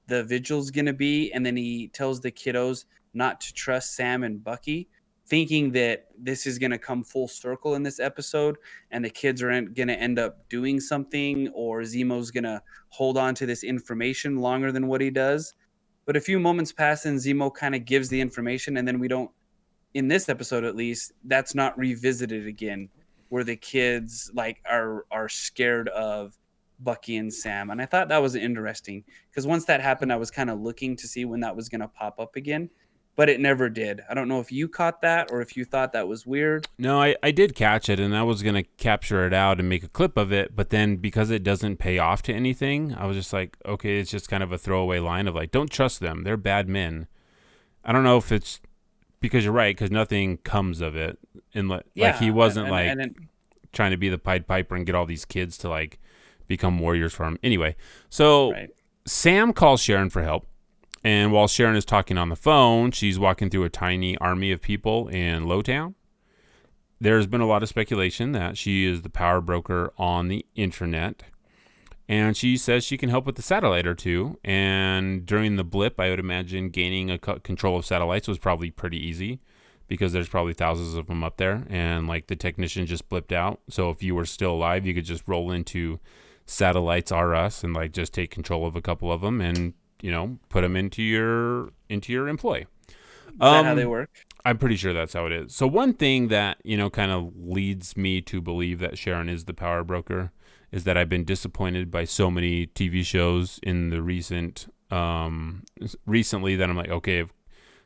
the vigil's going to be, and then he tells the kiddos not to trust Sam and Bucky, thinking that this is going to come full circle in this episode and the kids are going to end up doing something, or Zemo's going to hold on to this information longer than what he does. But a few moments pass and Zemo kind of gives the information, and then we don't, in this episode at least, that's not revisited again, where the kids like are scared of Bucky and Sam. And I thought that was interesting because once that happened, I was kind of looking to see when that was going to pop up again. But it never did. I don't know if you caught that or if you thought that was weird. No, I did catch it, and I was going to capture it out and make a clip of it. But then because it doesn't pay off to anything, I was just like, okay, it's just kind of a throwaway line of like, don't trust them. They're bad men. I don't know if it's because you're right, because nothing comes of it. And like he wasn't trying to be the Pied Piper and get all these kids to like become warriors for him. Anyway, so Sam calls Sharon for help. And while Sharon is talking on the phone, she's walking through a tiny army of people in Lowtown. There's been a lot of speculation that she is the power broker on the internet. And she says she can help with the satellite or two. And during the blip, I would imagine gaining a control of satellites was probably pretty easy because there's probably thousands of them up there. And like the technician just blipped out. So if you were still alive, you could just roll into Satellites R Us and like just take control of a couple of them and put them into your employ. Is that how they work? I'm pretty sure that's how it is. So one thing that, kind of leads me to believe that Sharon is the power broker is that I've been disappointed by so many TV shows in the recently that I'm like, okay,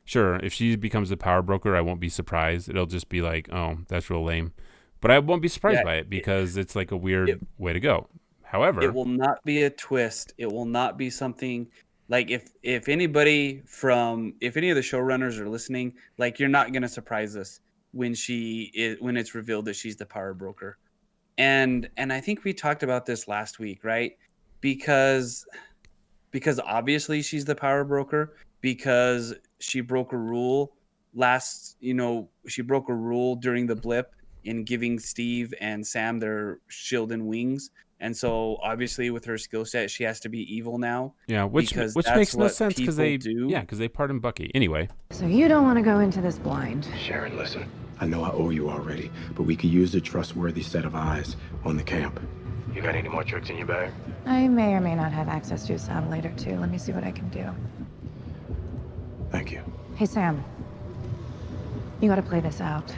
if she becomes the power broker, I won't be surprised. It'll just be like, oh, that's real lame. But I won't be surprised by it because it's like a weird way to go. However, it will not be a twist. It will not be something like if any of the showrunners are listening, like you're not going to surprise us when it's revealed that she's the power broker. And I think we talked about this last week, right? Because obviously she's the power broker because she broke a rule she broke a rule during the blip in giving Steve and Sam their shield and wings. And so obviously with her skill set, she has to be evil now. Yeah, which makes no sense because they pardoned Bucky. Anyway. So you don't want to go into this blind. Sharon, listen. I know I owe you already, but we could use a trustworthy set of eyes on the camp. You got any more tricks in your bag? I may or may not have access to a satellite or two. Let me see what I can do. Thank you. Hey, Sam. You gotta play this out.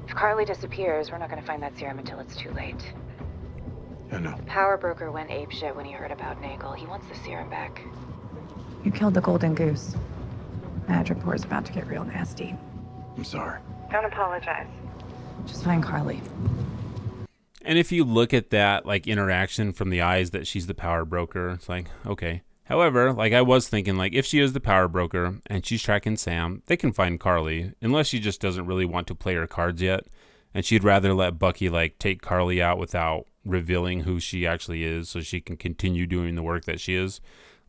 If Carly disappears, we're not gonna find that serum until it's too late. I know. Power broker went apeshit when he heard about Nagel. He wants the serum back. You killed the golden goose. That report's about to get real nasty. I'm sorry. Don't apologize. Just find Carly. And if you look at that like interaction from the eyes that she's the power broker, it's like, okay. However, like I was thinking, like if she is the power broker and she's tracking Sam, they can find Carly, unless she just doesn't really want to play her cards yet, and she'd rather let Bucky like take Carly out without revealing who she actually is, so she can continue doing the work that she is.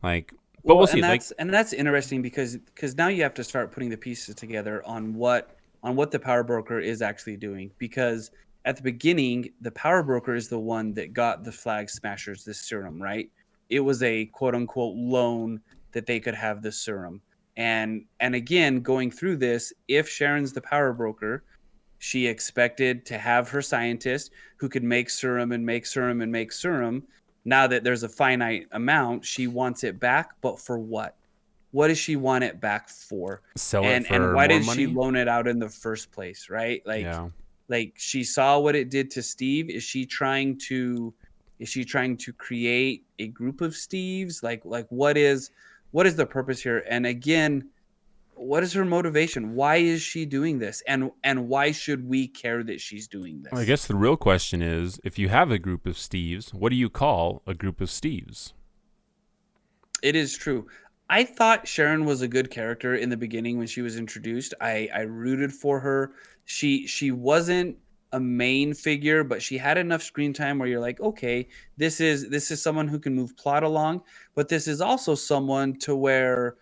Like, but we'll see. And that's interesting because now you have to start putting the pieces together on what the power broker is actually doing, because at the beginning, the power broker is the one that got the Flag Smashers this serum, right? It was a quote unquote loan that they could have this serum. And again, going through this, if Sharon's the power broker, she expected to have her scientist who could make serum and make serum and make serum. Now that there's a finite amount, she wants it back, but for what? What does she want it back for? Sell and it for and why more did money? she loan it out in the first place, right? Like, Yeah. like she saw what it did to Steve. Is she trying to create a group of Steves? Like what is the purpose here? And again, what is her motivation? Why is she doing this? And why should we care that she's doing this? I guess the real question is, if you have a group of Steves, what do you call a group of Steves? It is true. I thought Sharon was a good character in the beginning when she was introduced. I rooted for her. She wasn't a main figure, but she had enough screen time where you're like, okay, this is someone who can move plot along, but this is also someone to where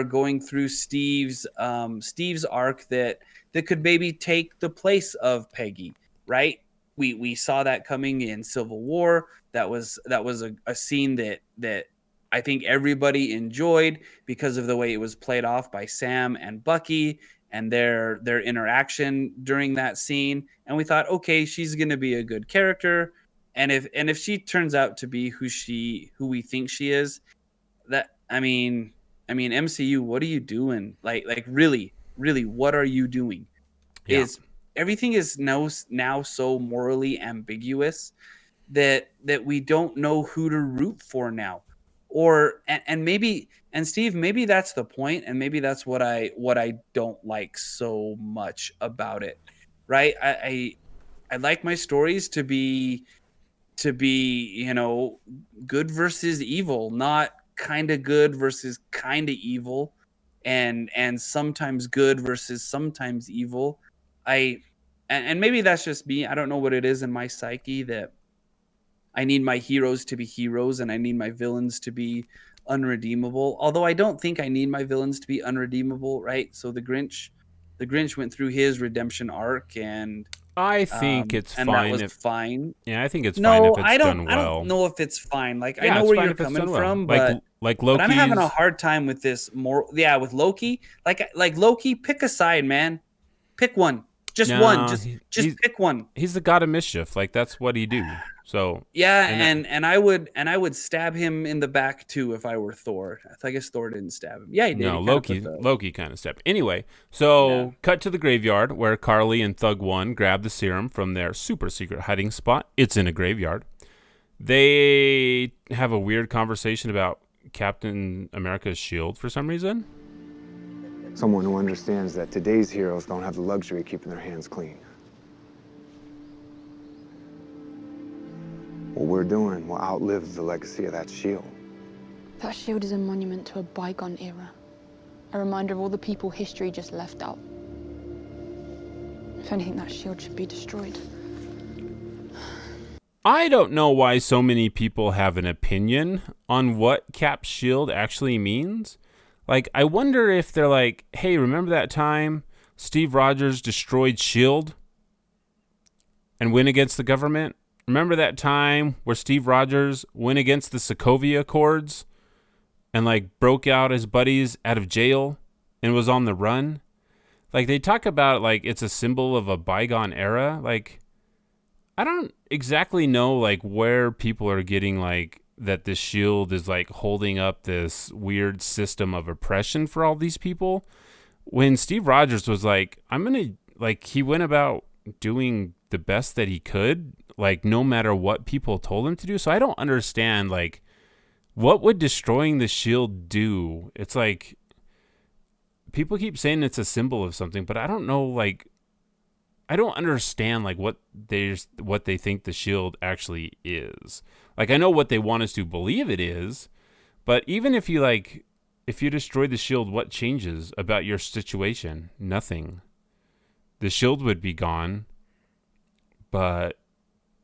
going through Steve's arc that could maybe take the place of Peggy, right? We saw that coming in Civil War. That was a scene that I think everybody enjoyed because of the way it was played off by Sam and Bucky and their interaction during that scene. And we thought, okay, she's going to be a good character. And if she turns out to be who we think she is, that I mean MCU, what are you doing? Like really, what are you doing? Yeah. Is everything is now so morally ambiguous that we don't know who to root for now. Or and maybe, and Steve, maybe that's the point, and maybe that's what I don't like so much about it, right? I like my stories to be good versus evil, not kind of good versus kind of evil, and sometimes good versus sometimes evil. And maybe that's just me. I don't know what it is in my psyche that I need my heroes to be heroes and I need my villains to be unredeemable. Although I don't think I need my villains to be unredeemable, right? So the Grinch went through his redemption arc, and I think it's and fine. that was fine. Yeah, I think it's fine if it's done well. I don't know if it's fine. Like, Yeah, I know it's where fine you're if it's coming done well. from, Like Loki's, but I'm having a hard time with this with Loki. Like Loki, pick a side, man. Pick one. Just one. Just pick one. He's the god of mischief. Like that's what he do. So yeah, and I would stab him in the back too if I were Thor. I guess Thor didn't stab him. Yeah, he did. No, He Loki kind of stepped. Anyway, so cut to the graveyard where Carly and Thug 1 grab the serum from their super secret hiding spot. It's in a graveyard. They have a weird conversation about Captain America's shield for some reason. Someone who understands that today's heroes don't have the luxury of keeping their hands clean. What we're doing will outlive the legacy of that shield. That shield is a monument to a bygone era. A reminder of all the people history just left out. If anything, that shield should be destroyed. I don't know why so many people have an opinion on what Cap's shield actually means. Like, I wonder if they're like, hey, remember that time Steve Rogers destroyed S.H.I.E.L.D. and went against the government? Remember that time where Steve Rogers went against the Sokovia Accords and, like, broke out his buddies out of jail and was on the run? Like, they talk about it like it's a symbol of a bygone era. Like, I don't exactly know, like, where people are getting, like, that this shield is like holding up this weird system of oppression for all these people, when Steve Rogers was like, he went about doing the best that he could, like no matter what people told him to do. So I don't understand, like, what would destroying the shield do? It's like, people keep saying it's a symbol of something, but I don't know, like, I don't understand like what they think the shield actually is. Like I know what they want us to believe it is, but even if you destroy the shield, what changes about your situation? Nothing. The shield would be gone, but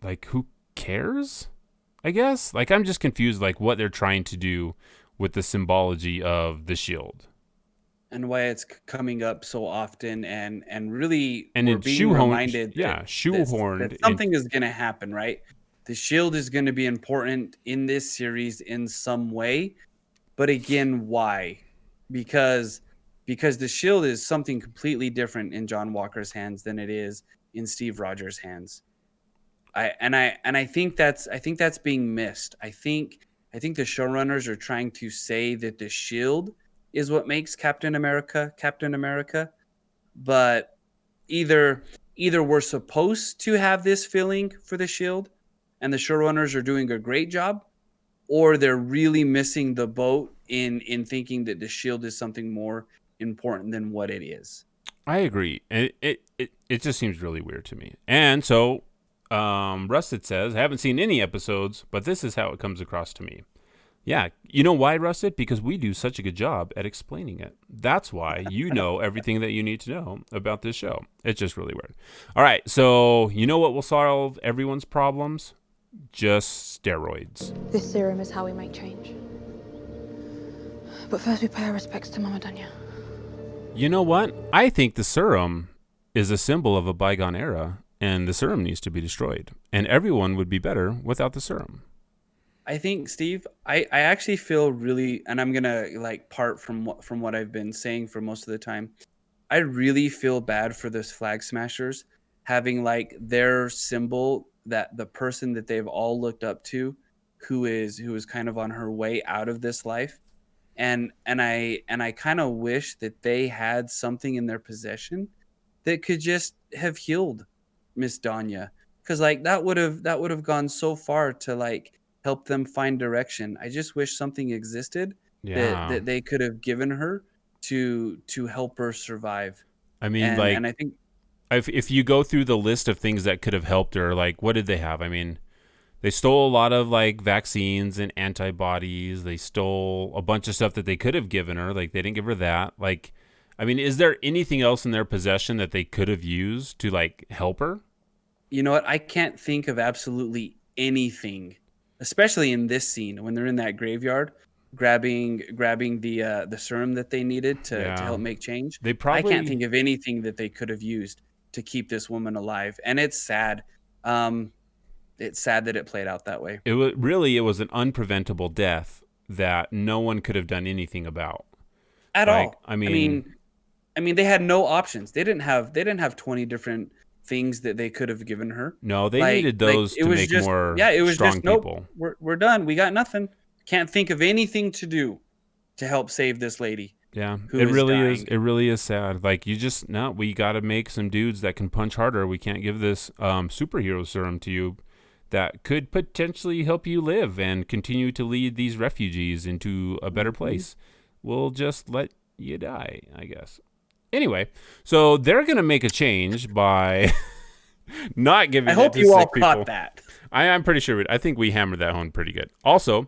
like who cares? I guess. Like I'm just confused like what they're trying to do with the symbology of the shield. And why it's coming up so often, and really and we're being reminded shoehorned that something is going to happen, right? The shield is going to be important in this series in some way, but again, why? Because the shield is something completely different in John Walker's hands than it is in Steve Rogers' hands. I think that's being missed. I think the showrunners are trying to say that the shield is what makes Captain America, but either we're supposed to have this feeling for the shield and the showrunners are doing a great job, or they're really missing the boat in thinking that the shield is something more important than what it is. I agree. It just seems really weird to me. And so Rusted says, I haven't seen any episodes, but this is how it comes across to me. Yeah, you know why, Rusted? Because we do such a good job at explaining it. That's why you know everything that you need to know about this show. It's just really weird. All right, so you know what will solve everyone's problems? Just steroids. This serum is how we make change. But first we pay our respects to Mama Dunya. You know what? I think the serum is a symbol of a bygone era, and the serum needs to be destroyed. And everyone would be better without the serum. I think, Steve, I actually feel really, and I'm gonna like part from what I've been saying for most of the time. I really feel bad for those flag smashers having like their symbol, that the person that they've all looked up to, who is kind of on her way out of this life, and I kind of wish that they had something in their possession that could just have healed Miss Danya, because like that would have gone so far to like help them find direction. I just wish something existed that they could have given her to help her survive. I mean, and I think if you go through the list of things that could have helped her, like what did they have? I mean, they stole a lot of like vaccines and antibodies. They stole a bunch of stuff that they could have given her. Like they didn't give her that. Like, I mean, is there anything else in their possession that they could have used to like help her? You know what? I can't think of absolutely anything, especially in this scene when they're in that graveyard grabbing the serum that they needed to help make change. I can't think of anything that they could have used to keep this woman alive, and it's sad. It's sad that it played out that way. It was an unpreventable death that no one could have done anything about at all. I mean, they had no options. They didn't have 20 different things that they could have given her. No, they needed those to make more strong people. Nope, we're done. We got nothing. Can't think of anything to do to help save this lady. Yeah, it really is sad. Like we got to make some dudes that can punch harder. We can't give this superhero serum to you that could potentially help you live and continue to lead these refugees into a better place. We'll just let you die, I guess. Anyway, so they're going to make a change by not giving it to sick people. I hope you all caught that. I'm pretty sure. I think we hammered that home pretty good. Also,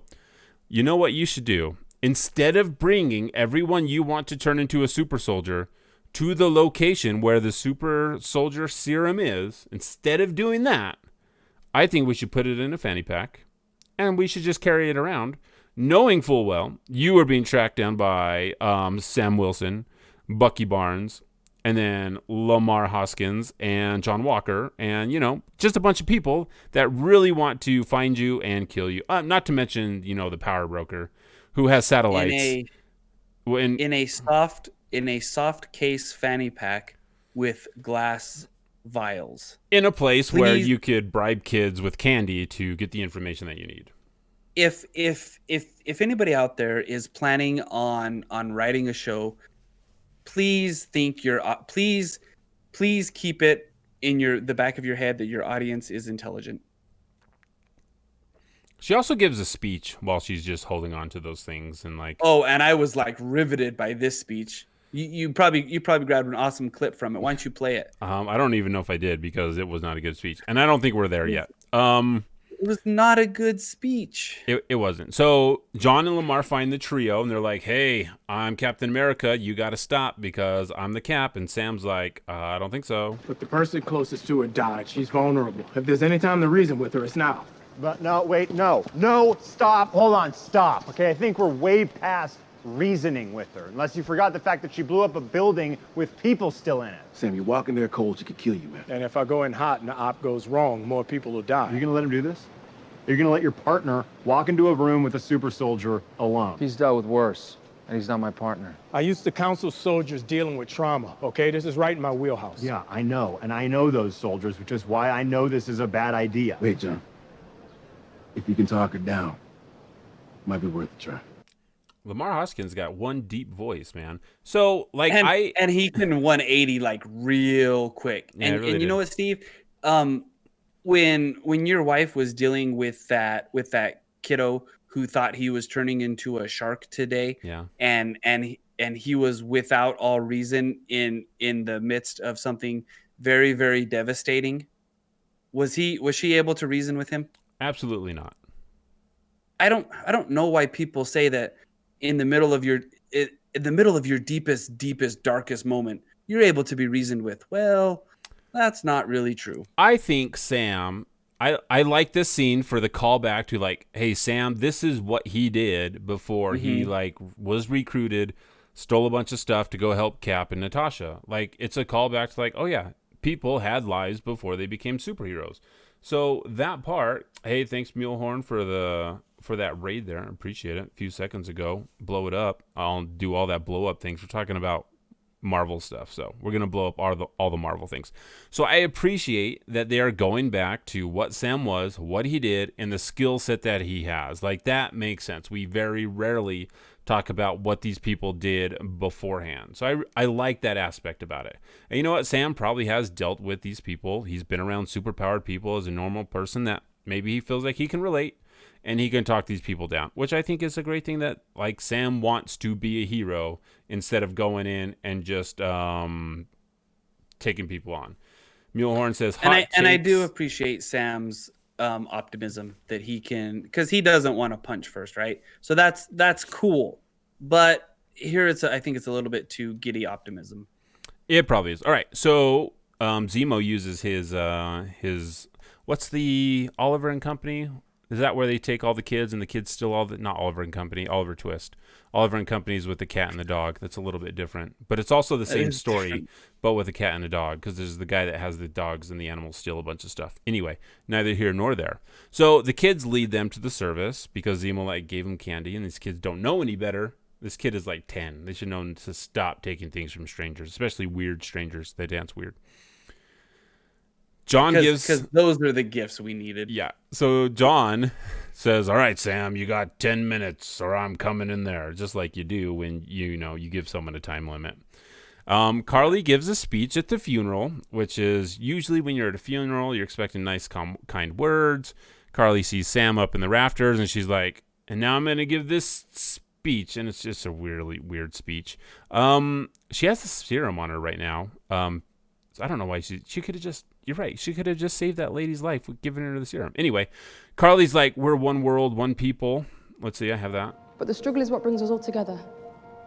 you know what you should do? Instead of bringing everyone you want to turn into a super soldier to the location where the super soldier serum is, instead of doing that, I think we should put it in a fanny pack and we should just carry it around, knowing full well you are being tracked down by Sam Wilson, Bucky Barnes, and then Lamar Hoskins and John Walker, and just a bunch of people that really want to find you and kill you. Not to mention the power broker who has satellites in a soft case fanny pack with glass vials in a place where you could bribe kids with candy to get the information that you need. If anybody out there is planning on writing a show, please keep it in the back of your head that your audience is intelligent. She also gives a speech while she's just holding on to those things and like. Oh, and I was like riveted by this speech. You probably grabbed an awesome clip from it. Why don't you play it? I don't even know if I did because it was not a good speech, and I don't think we're there yet. It was not a good speech. It wasn't. So John and Lamar find the trio, and they're like, "Hey, I'm Captain America. You got to stop because I'm the Cap." And Sam's like, "I don't think so." Look, the person closest to her died. She's vulnerable. If there's any time to reason with her, it's now. But no, wait, no, stop, hold on, stop. Okay, I think we're way past reasoning with her, unless you forgot the fact that she blew up a building with people still in it. Sam, you walk in there cold, she could kill you, man. And if I go in hot and the op goes wrong, more people will die. You're gonna let him do this? You're gonna let your partner walk into a room with a super soldier alone? He's dealt with worse, and he's not my partner. I used to counsel soldiers dealing with trauma, okay? This is right in my wheelhouse. Yeah, I know, and I know those soldiers, which is why I know this is a bad idea. Wait, John. If you can talk her down, might be worth a try. Lamar Hoskins got one deep voice, man. So like and he can 180 like real quick. Yeah, And really and you know what, Steve? When your wife was dealing with that kiddo who thought he was turning into a shark today, yeah, and he was without all reason in the midst of something very, very devastating. Was she able to reason with him? Absolutely not. I don't know why people say that in the middle of your deepest, darkest moment, you're able to be reasoned with. Well, that's not really true. I think Sam, I like this scene for the callback to like, hey, Sam, this is what he did before he like was recruited, stole a bunch of stuff to go help Cap and Natasha. Like, it's a callback to like, oh yeah, people had lives before they became superheroes. So that part, hey, thanks Mulehorn for that raid there. I appreciate it. A few seconds ago, blow it up. I'll do all that blow up things. We're talking about Marvel stuff, so we're gonna blow up all the Marvel things. So I appreciate that they are going back to what Sam was, what he did, and the skill set that he has. Like, that makes sense. We very rarely talk about what these people did beforehand. So I like that aspect about it. And you know what? Sam probably has dealt with these people. He's been around superpowered people as a normal person that maybe he feels like he can relate, and he can talk these people down, which I think is a great thing, that like Sam wants to be a hero instead of going in and just taking people on. Mulehorn says, and I do appreciate Sam's optimism that he can, because he doesn't want to punch first, right? So that's cool. But here I think it's a little bit too giddy optimism. It probably is. All right, so Zemo uses his what's the Oliver and Company? Is that where they take all the kids and the kids steal all the, not Oliver and Company, Oliver Twist. Oliver and Company is with the cat and the dog. That's a little bit different. But it's also the same story, different, but with a cat and a dog, because there's the guy that has the dogs and the animals steal a bunch of stuff. Anyway, neither here nor there. So the kids lead them to the service because Zemo like gave them candy, and these kids don't know any better. This kid is like 10. They should know to stop taking things from strangers, especially weird strangers. They dance weird. John gives, because those are the gifts we needed. Yeah. So John says, "All right, Sam, you got 10 minutes, or I'm coming in there," just like you do when you give someone a time limit. Carly gives a speech at the funeral, which is usually when you're at a funeral, you're expecting nice, kind words. Carly sees Sam up in the rafters, and she's like, "And now I'm going to give this speech," and it's just a weirdly weird speech. She has the serum on her right now. So I don't know why she could have just. You're right. She could have just saved that lady's life with giving her the serum. Anyway, Carly's like, "We're one world, one people." Let's see. I have that. But the struggle is what brings us all together.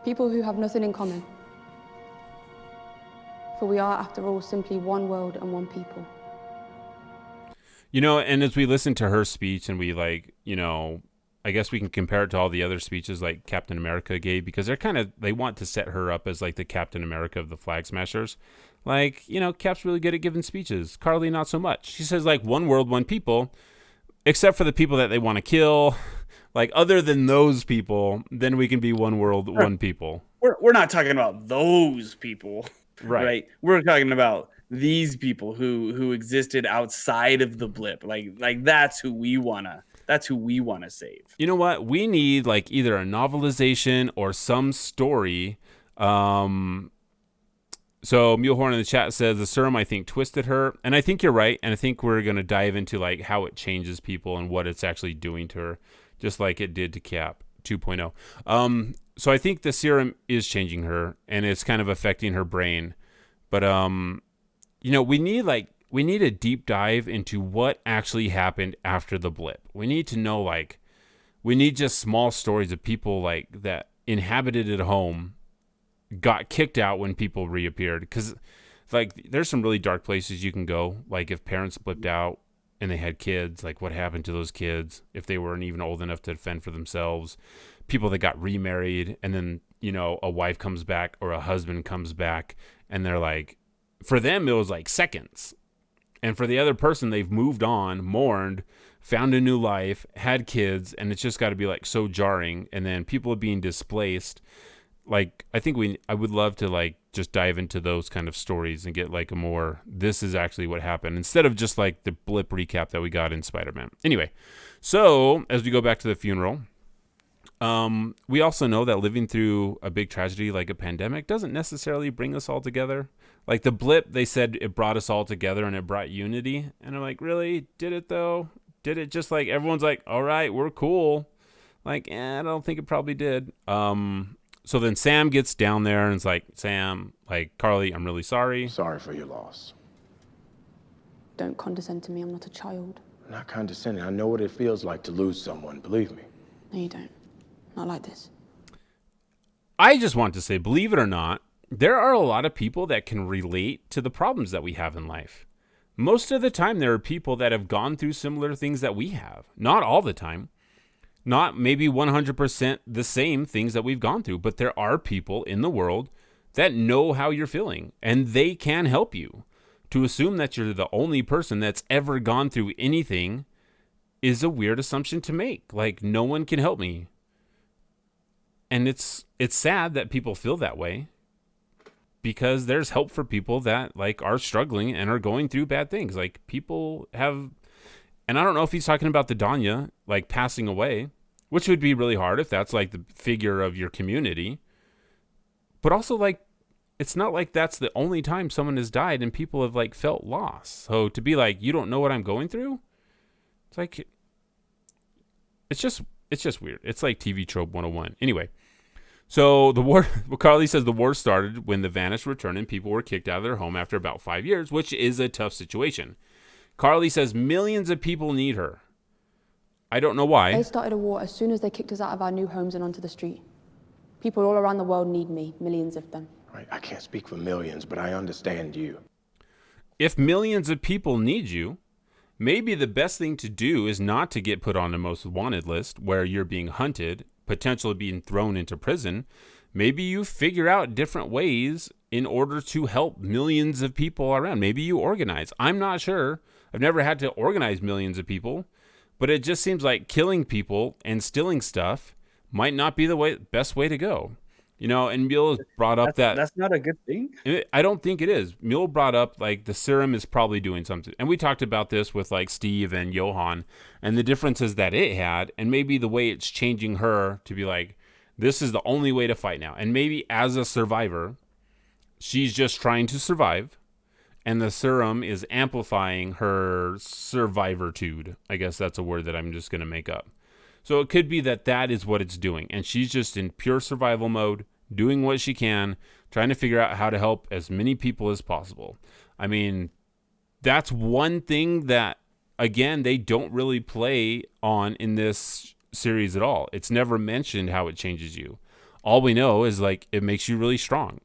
People who have nothing in common. For we are, after all, simply one world and one people. And as we listen to her speech and we I guess we can compare it to all the other speeches like Captain America gave, because they want to set her up as like the Captain America of the Flag Smashers. Like, Cap's really good at giving speeches. Carly, not so much. She says, like, one world, one people, except for the people that they want to kill. Like, other than those people, then we can be one world, one people. We're not talking about those people, right? We're talking about these people who existed outside of the blip. Like that's who we wanna save. You know what? We need like either a novelization or some story. So Mulehorn in the chat says the serum, I think, twisted her. And I think you're right. And I think we're going to dive into like how it changes people and what it's actually doing to her, just like it did to Cap 2.0. so I think the serum is changing her, and it's kind of affecting her brain. But we need a deep dive into what actually happened after the blip. We need to know, we need just small stories of people that inhabited at home, got kicked out when people reappeared. Because there's some really dark places you can go. Like if parents blipped out and they had kids, what happened to those kids if they weren't even old enough to fend for themselves? People that got remarried and then, a wife comes back or a husband comes back and they're for them, it was seconds. And for the other person, they've moved on, mourned, found a new life, had kids, and it's just got to be so jarring. And then people are being displaced. I think I would love to just dive into those kind of stories and get a more, this is actually what happened, instead of just the blip recap that we got in Spider-Man. Anyway, so as we go back to the funeral, we also know that living through a big tragedy like a pandemic doesn't necessarily bring us all together. The blip, they said it brought us all together and it brought unity. And I'm really? Did it though? Did it just everyone's all right, we're cool? I don't think it probably did. So then Sam gets down there and it's Sam, Carly, I'm really sorry. Sorry for your loss. Don't condescend to me, I'm not a child. I'm not condescending. I know what it feels like to lose someone, believe me. No, you don't. Not like this. I just want to say, believe it or not, there are a lot of people that can relate to the problems that we have in life. Most of the time, there are people that have gone through similar things that we have. Not all the time. Not maybe 100% the same things that we've gone through, but there are people in the world that know how you're feeling, and they can help you. To assume that you're the only person that's ever gone through anything is a weird assumption to make. No one can help me. And it's sad that people feel that way, because there's help for people that are struggling and are going through bad things. People have, and I don't know if he's talking about the Danya passing away, which would be really hard if that's the figure of your community. But also it's not that's the only time someone has died and people have felt loss. So to be you don't know what I'm going through, it's just weird. It's TV trope 101. Anyway. So the war, Carly says the war started when the Vanished returned and people were kicked out of their home after about 5 years, which is a tough situation. Carly says millions of people need her. I don't know why. They started a war as soon as they kicked us out of our new homes and onto the street. People all around the world need me, millions of them. Right, I can't speak for millions, but I understand you. If millions of people need you, maybe the best thing to do is not to get put on the most wanted list where you're being hunted, potentially being thrown into prison. Maybe you figure out different ways in order to help millions of people around. Maybe you organize. I'm not sure. I've never had to organize millions of people, but it just seems like killing people and stealing stuff might not be the best way to go. And Mule brought up that's not a good thing. I don't think it is. Mule brought up the serum is probably doing something. And we talked about this with Steve and Johan and the differences that it had, and maybe the way it's changing her to be this is the only way to fight now. And maybe as a survivor, she's just trying to survive, and the serum is amplifying her survivortude. I guess that's a word that I'm just going to make up. So it could be that is what it's doing, and she's just in pure survival mode, doing what she can, trying to figure out how to help as many people as possible. I mean, that's one thing that, again, they don't really play on in this series at all. It's never mentioned how it changes you. All we know is it makes you really strong,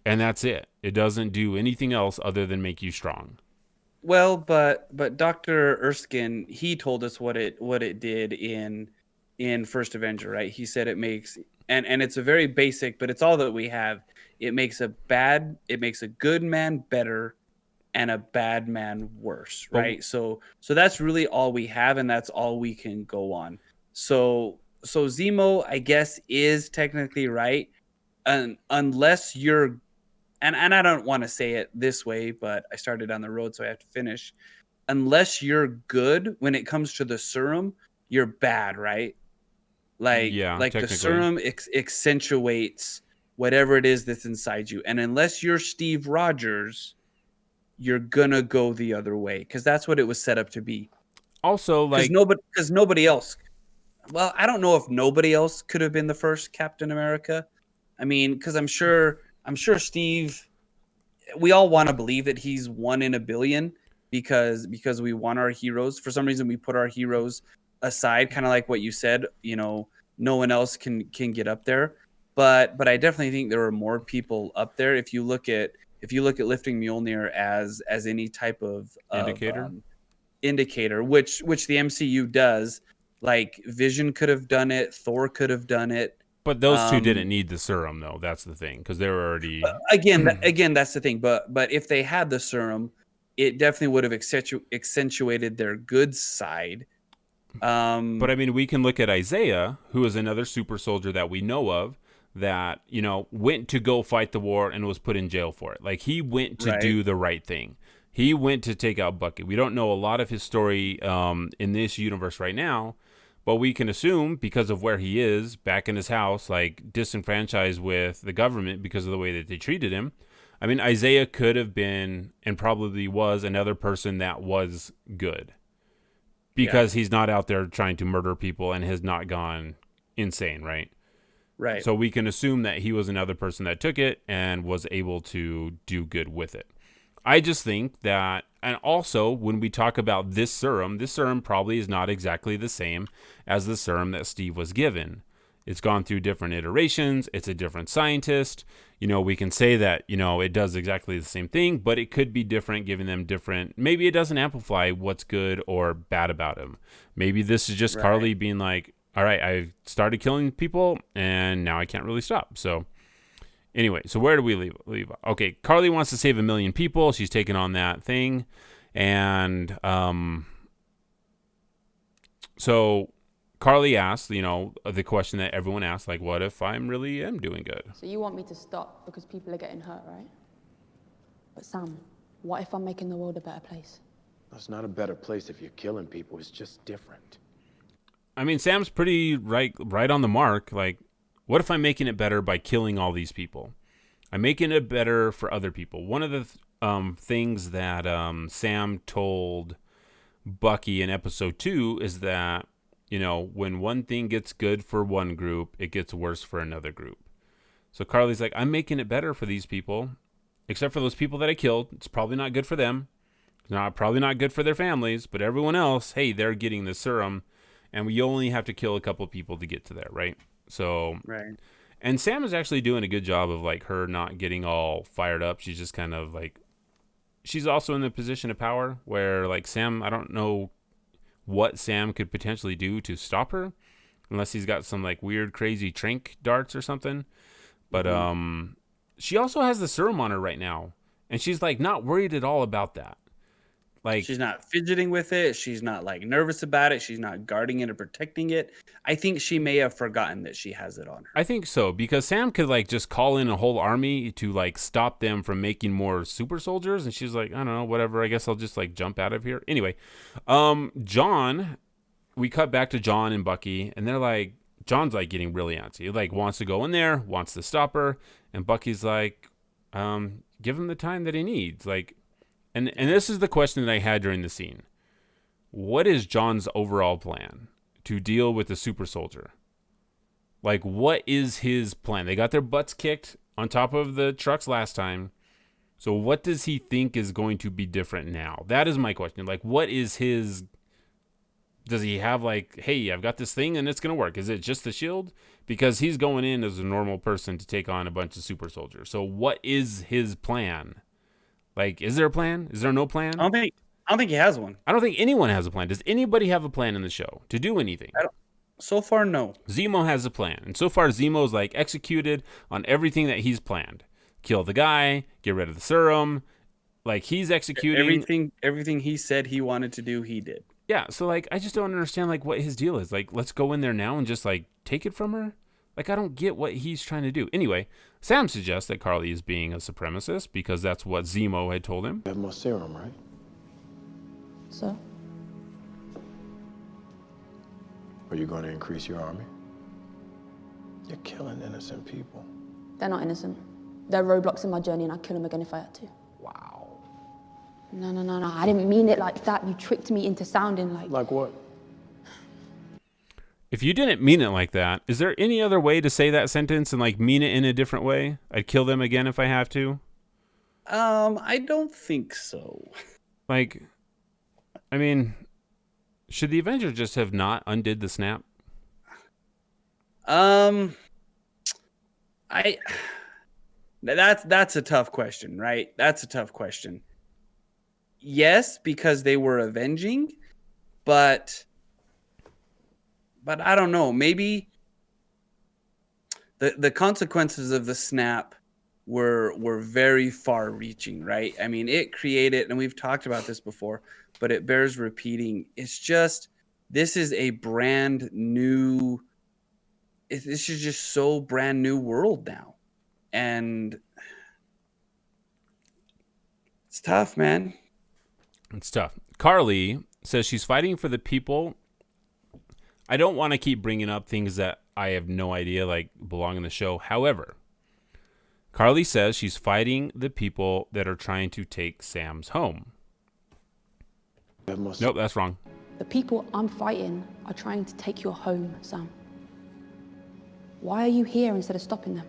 and that's it. It doesn't do anything else other than make you strong. Well, but Dr. Erskine, he told us what it did in First Avenger, right? He said it makes, and it's a very basic, but it's all that we have. It makes a good man better and a bad man worse, right? So that's really all we have, and that's all we can go on. So Zemo, I guess, is technically right, unless you're, and I don't want to say it this way, but I started on the road, so I have to finish. Unless you're good when it comes to the serum, you're bad, right? The serum accentuates whatever it is that's inside you. And unless you're Steve Rogers, you're gonna go the other way, because that's what it was set up to be. Also, because nobody else. well, I don't know if nobody else could have been the first Captain America. I mean, because I'm sure Steve. We all want to believe that he's 1 in a billion because we want our heroes. For some reason, we put our heroes aside, kind of like what you said. No one else can get up there. But I definitely think there are more people up there. If you look at lifting Mjolnir as any type of Indicator? indicator, which the MCU does. Like Vision could have done it, Thor could have done it. But those two didn't need the serum, though. That's the thing, because they were already Again, that's the thing. But if they had the serum, it definitely would have accentuated their good side. But I mean, we can look at Isaiah, who is another super soldier that we know of, that went to go fight the war and was put in jail for it. Like, he went to do the right thing. He went to take out Bucky. We don't know a lot of his story in this universe right now, but we can assume because of where he is, back in his house, like disenfranchised with the government because of the way that they treated him. I mean, Isaiah could have been and probably was another person that was good because he's not out there trying to murder people and has not gone insane, right? Right. So we can assume that he was another person that took it and was able to do good with it. I just think that, and also when we talk about this serum probably is not exactly the same as the serum that Steve was given. It's gone through different iterations. It's a different scientist. We can say that, it does exactly the same thing, but it could be different, giving them different, maybe it doesn't amplify what's good or bad about him. Maybe this is just Carly being like, all right, I started killing people and now I can't really stop. So anyway, so where do we leave? Okay, Carly wants to save 1 million people. She's taken on that thing. And so Carly asked, the question that everyone asks, like, what if I really am doing good? So you want me to stop because people are getting hurt, right? But Sam, what if I'm making the world a better place? It's not a better place if you're killing people. It's just different. I mean, Sam's pretty right on the mark. Like, what if I'm making it better by killing all these people? I'm making it better for other people. One of the things that Sam told Bucky in episode 2 is that, when one thing gets good for one group, it gets worse for another group. So Carly's like, I'm making it better for these people, except for those people that I killed. It's probably not good for them. It's probably not good for their families, but everyone else, hey, they're getting the serum, and we only have to kill a couple people to get to there, right? So, and Sam is actually doing a good job of like her not getting all fired up. She's just kind of like, she's also in the position of power where like Sam, I don't know what Sam could potentially do to stop her unless he's got some like weird, crazy trank darts or something. But she also has the serum on her right now, and she's like not worried at all about that. Like, she's not fidgeting with it. She's not like nervous about it. She's not guarding it or protecting it. I think she may have forgotten that she has it on her. I think so, because Sam could like just call in a whole army to like stop them from making more super soldiers. And she's like, I don't know, whatever. I guess I'll just like jump out of here. Anyway, John, we cut back to John and Bucky, and they're like, John's like getting really antsy. He like wants to go in there, wants to stop her. And Bucky's like, give him the time that he needs. Like, And this is the question that I had during the scene. What is John's overall plan to deal with the super soldier? Like, what is his plan? They got their butts kicked on top of the trucks last time. So what does he think is going to be different now? That is my question. Like, what is his... Does he have like, hey, I've got this thing and it's going to work? Is it just the shield? Because he's going in as a normal person to take on a bunch of super soldiers. So what is his plan? Like, is there a plan? Is there no plan? I don't think he has one. I don't think anyone has a plan. Does anybody have a plan in the show to do anything? So far, no. Zemo has a plan. And so far, Zemo's like executed on everything that he's planned. Kill the guy, get rid of the serum. Like, he's executing. Everything he said he wanted to do, he did. Yeah, so like, I just don't understand like what his deal is. Like, let's go in there now and just like take it from her? Like, I don't get what he's trying to do. Anyway, Sam suggests that Carly is being a supremacist because that's what Zemo had told him. You have more serum, right? So? Are you going to increase your army? You're killing innocent people. They're not innocent. They're roadblocks in my journey, and I'd kill them again if I had to. Wow. No. I didn't mean it like that. You tricked me into sounding like... Like what? If you didn't mean it like that, is there any other way to say that sentence and like mean it in a different way? I'd kill them again if I have to. I don't think so. Like, I mean, should the Avengers just have not undid the snap? That's a tough question, right? That's a tough question. Yes, because they were avenging, but I don't know. Maybe the consequences of the snap were very far reaching, right? I mean, it created, and we've talked about this before, but it bears repeating. It's just, this is a brand new, this is just so brand new world now. And it's tough, man. It's tough. Carly says she's fighting for the people. I don't want to keep bringing up things that I have no idea like belong in the show. However, Carly says she's fighting the people that are trying to take Sam's home. Nope, that's wrong. The people I'm fighting are trying to take your home, Sam. Why are you here instead of stopping them?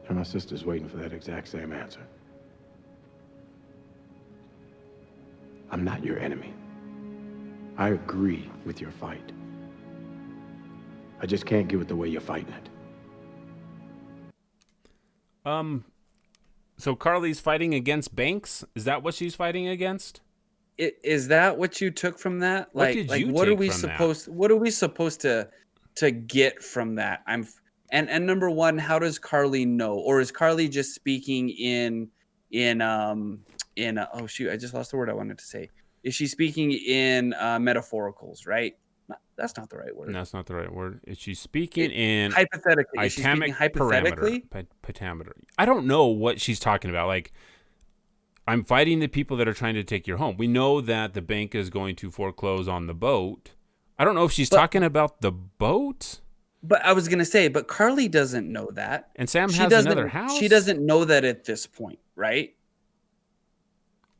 And my sister's waiting for that exact same answer. I'm not your enemy. I agree with your fight. I just can't get with the way you're fighting it. So Carly's fighting against banks? Is that what she's fighting against? Is that what you took from that? What did you what are take we from supposed? What are we supposed to get from that? And number one, how does Carly know, or is Carly just speaking in oh shoot, I just lost the word I wanted to say. Is she speaking in metaphoricals? Right? That's not the right word. No, that's not the right word. Is she speaking in hypothetically? Is she speaking hypothetically? Pentameter. I don't know what she's talking about. Like, I'm fighting the people that are trying to take your home. We know that the bank is going to foreclose on the boat. I don't know if she's talking about the boat. But I was gonna say, but Carly doesn't know that, and Sam has another house. She doesn't know that at this point, right?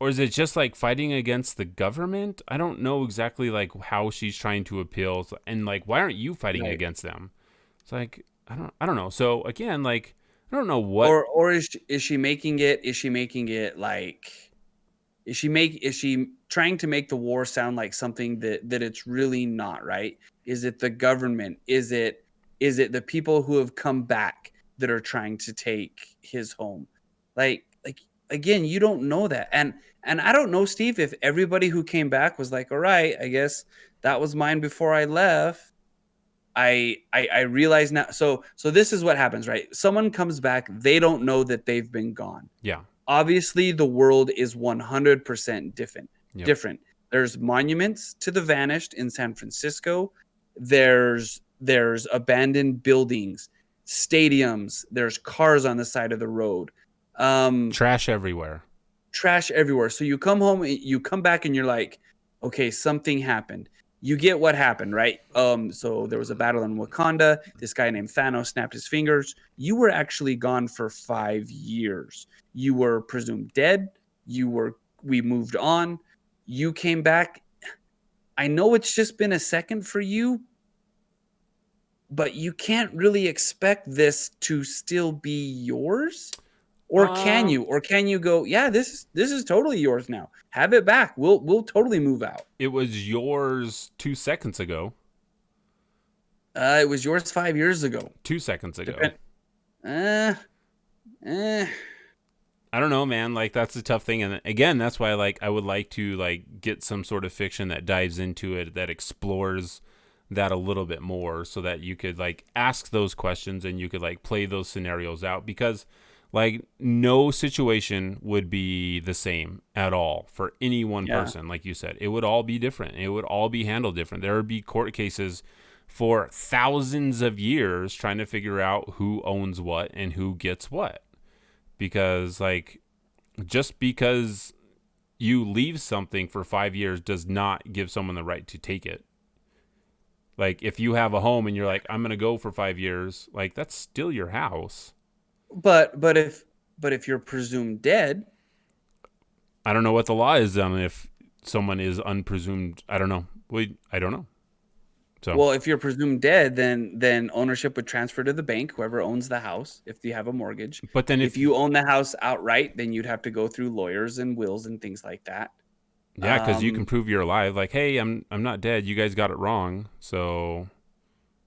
Or is it just like fighting against the government? I don't know exactly like how she's trying to appeal, and like why aren't you fighting against them? It's like I don't know. So again, like I don't know what. Or is she making it? Is she making it like? Is she trying to make the war sound like something that it's really not? Right? Is it the government? Is it the people who have come back that are trying to take his home? Like again, you don't know that. And I don't know, Steve, if everybody who came back was like, all right, I guess that was mine before I left. I realize now. So this is what happens, right? Someone comes back. They don't know that they've been gone. Yeah. Obviously, the world is 100% different. Yep. Different. There's monuments to the vanished in San Francisco. There's abandoned buildings, stadiums. There's cars on the side of the road. Trash everywhere. So you come home, you come back, and you're like, okay, something happened. You get what happened, right? So there was a battle in Wakanda. This guy named Thanos snapped his fingers. You were actually gone for 5 years. You were presumed dead. We moved on. You came back. I know it's just been a second for you, but you can't really expect this to still be yours. Or can you? Or can you go, yeah, this is totally yours now. Have it back. We'll totally move out. It was yours 2 seconds ago. It was yours 5 years ago. 2 seconds ago. Eh. I don't know, man. Like that's a tough thing, and again, that's why like I would like to like get some sort of fiction that dives into it, that explores that a little bit more, so that you could like ask those questions and you could like play those scenarios out, because like no situation would be the same at all for any one person. Like you said, it would all be different. It would all be handled different. There would be court cases for thousands of years trying to figure out who owns what and who gets what. Because like, just because you leave something for 5 years does not give someone the right to take it. Like if you have a home and you're like, I'm going to go for 5 years, like that's still your house. But if you're presumed dead, I don't know what the law is if someone is unpresumed. I don't know. I don't know. So Well, if you're presumed dead, then ownership would transfer to the bank, whoever owns the house, if you have a mortgage. But then if you own the house outright, then you'd have to go through lawyers and wills and things like that. yeah, because you can prove you're alive. Like, hey, I'm not dead. You guys got it wrong. So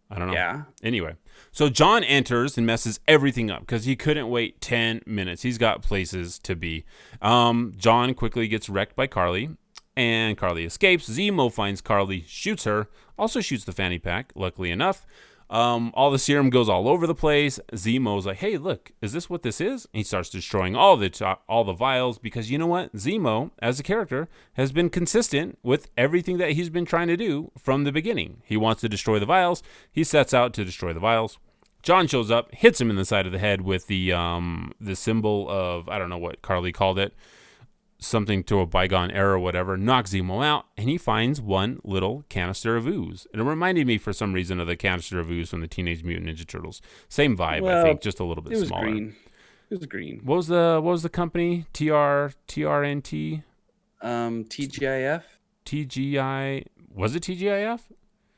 I don't know. Yeah. Anyway, so John enters and messes everything up because he couldn't wait 10 minutes. He's got places to be. John quickly gets wrecked by Carly, and Carly escapes. Zemo finds Carly, shoots her, also shoots the fanny pack, luckily enough. All the serum goes all over the place. Zemo's like, hey, look, is this what this is? And he starts destroying all the vials because you know what? Zemo, as a character, has been consistent with everything that he's been trying to do from the beginning. He wants to destroy the vials. He sets out to destroy the vials. John shows up, hits him in the side of the head with the symbol of, I don't know what Carly called it, something to a bygone era or whatever, knocks Zemo out, and he finds one little canister of ooze. And it reminded me for some reason of the canister of ooze from the Teenage Mutant Ninja Turtles. Same vibe, Well, I think, just a little bit it was smaller. green. It was green. What was the company? TRNT? TGIF? TGI. Was it TGIF?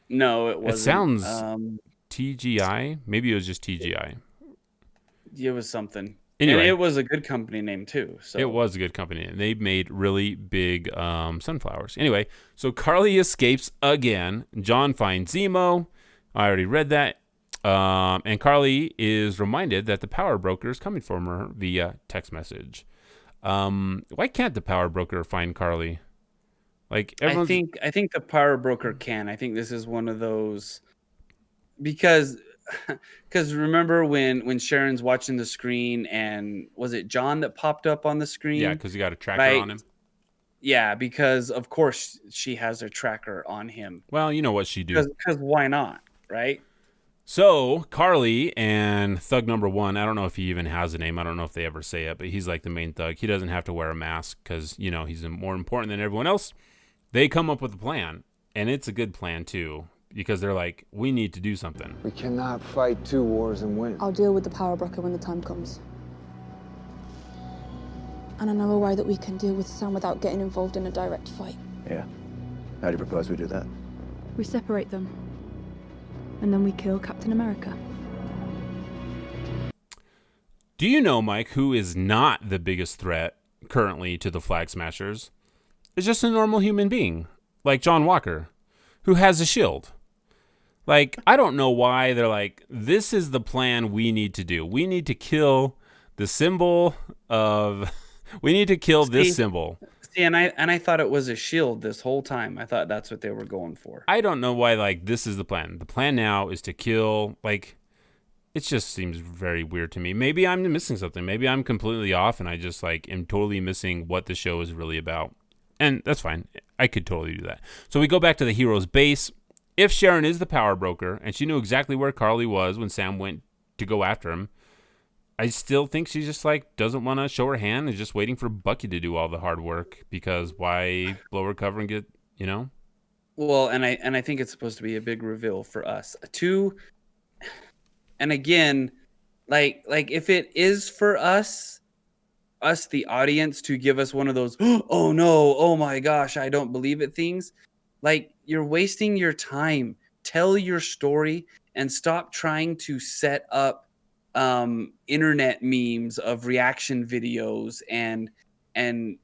No, it wasn't. It sounds TGI. Maybe it was just TGI. It was something. Anyway, and it was a good company name too. So it was a good company, and they made really big sunflowers. Anyway, so Carly escapes again. John finds Zemo. I already read that. And Carly is reminded that the power broker is coming for her via text message. Why can't the power broker find Carly? Like I think the power broker can. I think this is one of those because remember when Sharon's watching the screen and was it John that popped up on the screen? Yeah, because he got a tracker on him. Yeah, because of course she has a tracker on him. Well, you know what she do. Because why not, right? So Carly and Thug Number 1, I don't know if he even has a name. I don't know if they ever say it, but he's like the main thug. He doesn't have to wear a mask because, you know, he's more important than everyone else. They come up with a plan, and it's a good plan too. Because they're like, we need to do something. We cannot fight 2 wars and win. I'll deal with the power broker when the time comes. And I know a way that we can deal with Sam without getting involved in a direct fight. Yeah. How do you propose we do that? We separate them. And then we kill Captain America. Do you know, Mike, who is not the biggest threat currently to the Flag Smashers? It's just a normal human being, like John Walker, who has a shield. Like, I don't know why they're like, this is the plan we need to do. We need to kill the symbol of... We need to kill this symbol. See, and I thought it was a shield this whole time. I thought that's what they were going for. I don't know why, like, this is the plan. The plan now is to kill, like... It just seems very weird to me. Maybe I'm missing something. Maybe I'm completely off and I just, like, am totally missing what the show is really about. And that's fine. I could totally do that. So we go back to the hero's base. If Sharon is the power broker, and she knew exactly where Carly was when Sam went to go after him, I still think she just like doesn't want to show her hand and is just waiting for Bucky to do all the hard work because why blow her cover and get, you know? Well, and I think it's supposed to be a big reveal for us too. And again, like if it is for us the audience to give us one of those, oh no, oh my gosh, I don't believe it things, like you're wasting your time. Tell your story and stop trying to set up internet memes of reaction videos and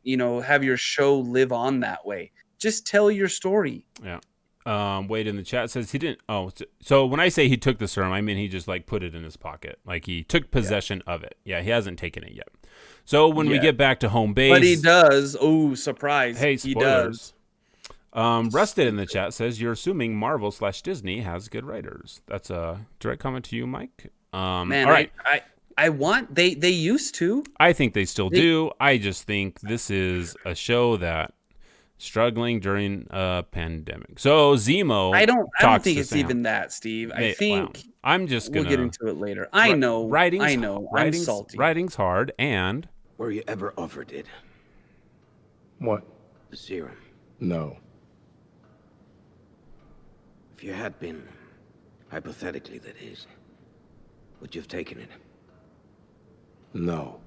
you know have your show live on that way. Just tell your story. Yeah. Wade in the chat says he didn't. Oh, so when I say he took the serum, I mean he just like put it in his pocket, like he took possession of it. Yeah, he hasn't taken it yet. So when we get back to home base, but he does. Oh, surprise! Hey, spoilers. He does. Rusted in the chat says you're assuming Marvel/Disney has good writers. That's a direct comment to you, Mike. Man, all right. I want they used to. I think they still do. I just think this is a show that struggling during a pandemic. So Zemo, I don't think it's even that, Steve. I think well, I'm just gonna. We'll get into it later. I know. I know. I'm salty. Writing's hard, and were you ever offered it? What? The serum. No. If you had been, hypothetically that is, would you have taken it? No.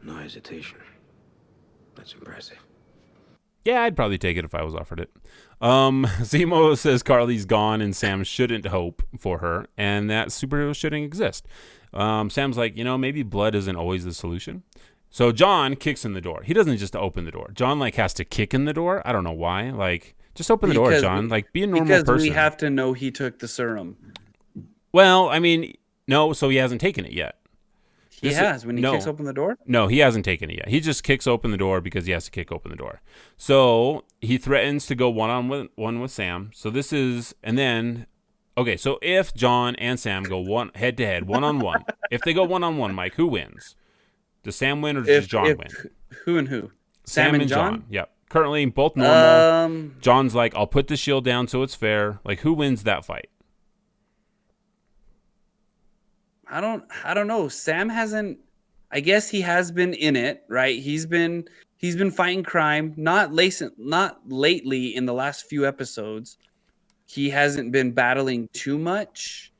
No hesitation. That's impressive. Yeah, I'd probably take it if I was offered it. Zemo says Carly's gone and Sam shouldn't hope for her and that superheroes shouldn't exist. Sam's like, maybe blood isn't always the solution. So John kicks in the door. He doesn't just open the door. John has to kick in the door. I don't know why. Just open the door, John. Be a normal person. Because we have to know he took the serum. Well, no, so he hasn't taken it yet. He has when he kicks open the door? No, he hasn't taken it yet. He just kicks open the door because he has to kick open the door. So he threatens to go one-on-one with Sam. So this is, and then, okay, so if John and Sam go head-to-head, one-on-one, if they go one-on-one, Mike, who wins? Does Sam win or does John win? Who and who? Sam and John? Yep. Currently both normal. John's like, I'll put the shield down so it's fair. Who wins that fight? I don't know. Sam hasn't. I guess he has been in it, right? He's been fighting crime. Not lately in the last few episodes. He hasn't been battling too much.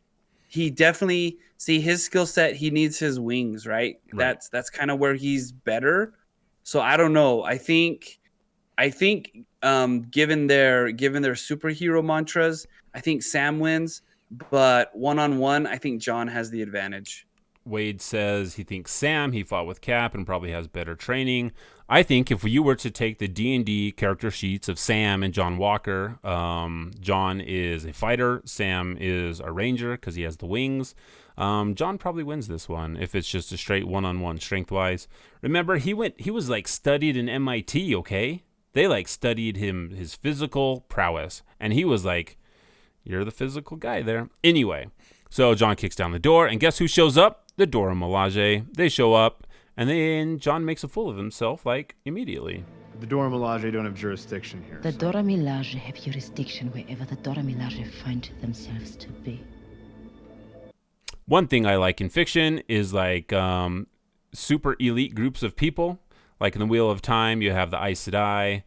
He definitely his skill set. He needs his wings, right? That's kind of where he's better. So I don't know. I think given their superhero mantras, I think Sam wins. But one-on-one, I think John has the advantage. Wade says he thinks Sam, he fought with Cap and probably has better training. I think if you were to take the D&D character sheets of Sam and John Walker, John is a fighter, Sam is a ranger because he has the wings. John probably wins this one if it's just a straight one-on-one strength-wise. Remember, he was studied in MIT, okay? They studied his physical prowess, and he was you're the physical guy there. Anyway, so John kicks down the door, and guess who shows up? The Dora Milaje. They show up, and then John makes a fool of himself, immediately. The Dora Milaje don't have jurisdiction here. The Dora Milaje have jurisdiction wherever the Dora Milaje find themselves to be. One thing I like in fiction is super elite groups of people. In the Wheel of Time, you have the Aes Sedai.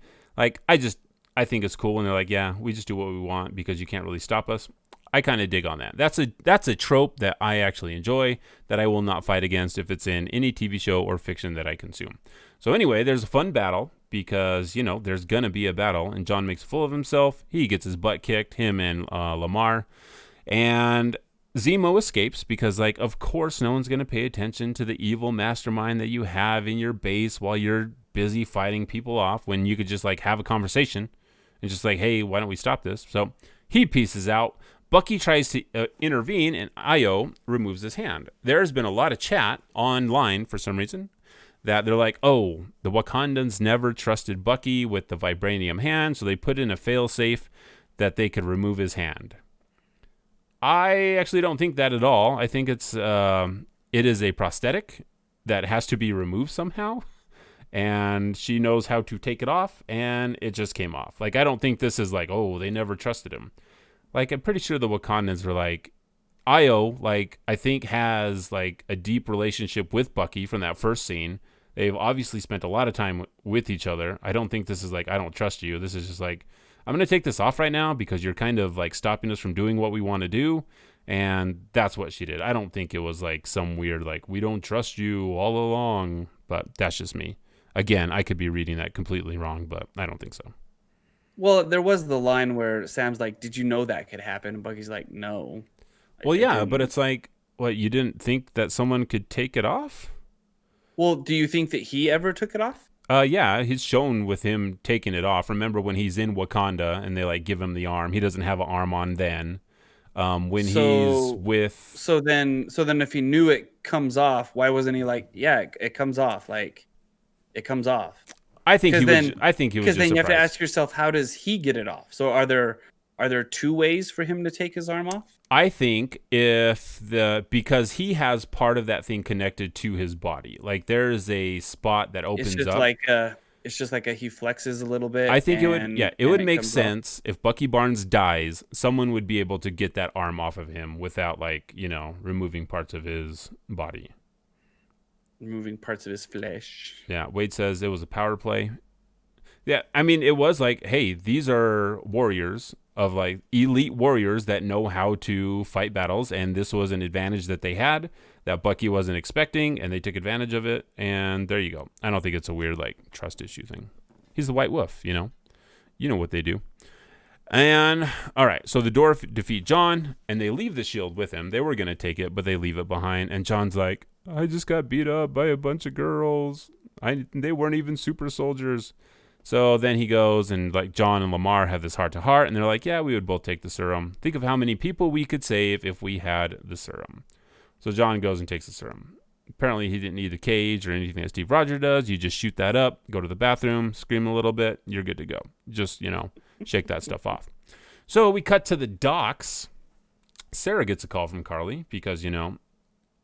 I think it's cool when they're yeah, we just do what we want because you can't really stop us. I kind of dig on that. That's a trope that I actually enjoy, that I will not fight against if it's in any TV show or fiction that I consume. So anyway, there's a fun battle because, there's going to be a battle, and John makes a fool of himself. He gets his butt kicked, him and Lamar. And Zemo escapes because, of course, no one's going to pay attention to the evil mastermind that you have in your base while you're busy fighting people off when you could just, have a conversation. And just hey, why don't we stop this? So he pieces out. Bucky tries to intervene, and Io removes his hand. There's been a lot of chat online for some reason that they're oh, the Wakandans never trusted Bucky with the vibranium hand, so they put in a failsafe that they could remove his hand. I actually don't think that at all. I think it is a prosthetic that has to be removed somehow. And she knows how to take it off, and it just came off. I don't think this is oh, they never trusted him. I'm pretty sure the Wakandans were Io, I think has a deep relationship with Bucky from that first scene. They've obviously spent a lot of time with each other. I don't think this is I don't trust you. This is just I'm going to take this off right now because you're kind of stopping us from doing what we want to do. And that's what she did. I don't think it was some weird, we don't trust you all along, but that's just me. Again, I could be reading that completely wrong, but I don't think so. Well, there was the line where Sam's did you know that could happen? And Bucky's no. Well, yeah, but it's what, you didn't think that someone could take it off? Well, do you think that he ever took it off? Yeah, he's shown with him taking it off. Remember when he's in Wakanda and they give him the arm? He doesn't have an arm on then. He's with... So then if he knew it comes off, why wasn't he yeah, it comes off, it comes off. I think he was. Because then you have to ask yourself, how does he get it off? So are there two ways for him to take his arm off? I think because he has part of that thing connected to his body. There's a spot that opens up. It's just he flexes a little bit. I think it would make sense if Bucky Barnes dies, someone would be able to get that arm off of him without removing parts of his body. Removing parts of his flesh. Yeah, Wade says it was a power play. Yeah, it was hey, these are warriors of elite warriors that know how to fight battles, and this was an advantage that they had that Bucky wasn't expecting, and they took advantage of it, and there you go. I don't think it's a weird trust issue thing. He's the White Wolf, you know. You know what they do. And, all right, so the Dwarf defeat John, and they leave the shield with him. They were going to take it, but they leave it behind. And John's like, I just got beat up by a bunch of girls. They weren't even super soldiers. So then he goes, and like John and Lamar have this heart-to-heart, and they're like, yeah, we would both take the serum. Think of how many people we could save if we had the serum. So John goes and takes the serum. Apparently, he didn't need the cage or anything that Steve Rogers does. You just shoot that up, go to the bathroom, scream a little bit, you're good to go. Just, shake that stuff off. So we cut to the docks. Sarah gets a call from Carly because,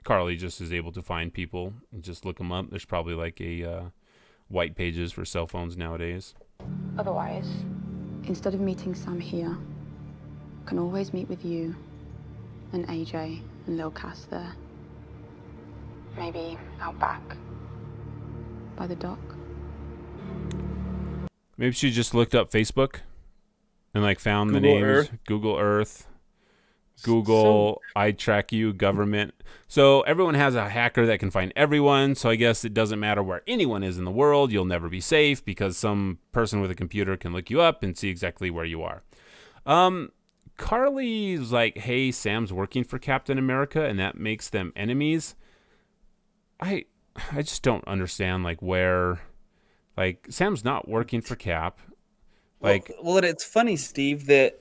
Carly just is able to find people and just look them up. There's probably like a white pages for cell phones nowadays. Otherwise, instead of meeting Sam here, I can always meet with you and AJ and Lil Cass there. Maybe out back by the dock. Maybe she just looked up Facebook and like found the Google names. Earth. Google Earth. Google, I track you, government. So everyone has a hacker that can find everyone. So I guess it doesn't matter where anyone is in the world. You'll never be safe because some person with a computer can look you up and see exactly where you are. Carly's like, hey, Sam's working for Captain America and that makes them enemies. I just don't understand like where, like Sam's not working for Cap. Like, well, it's funny, Steve, that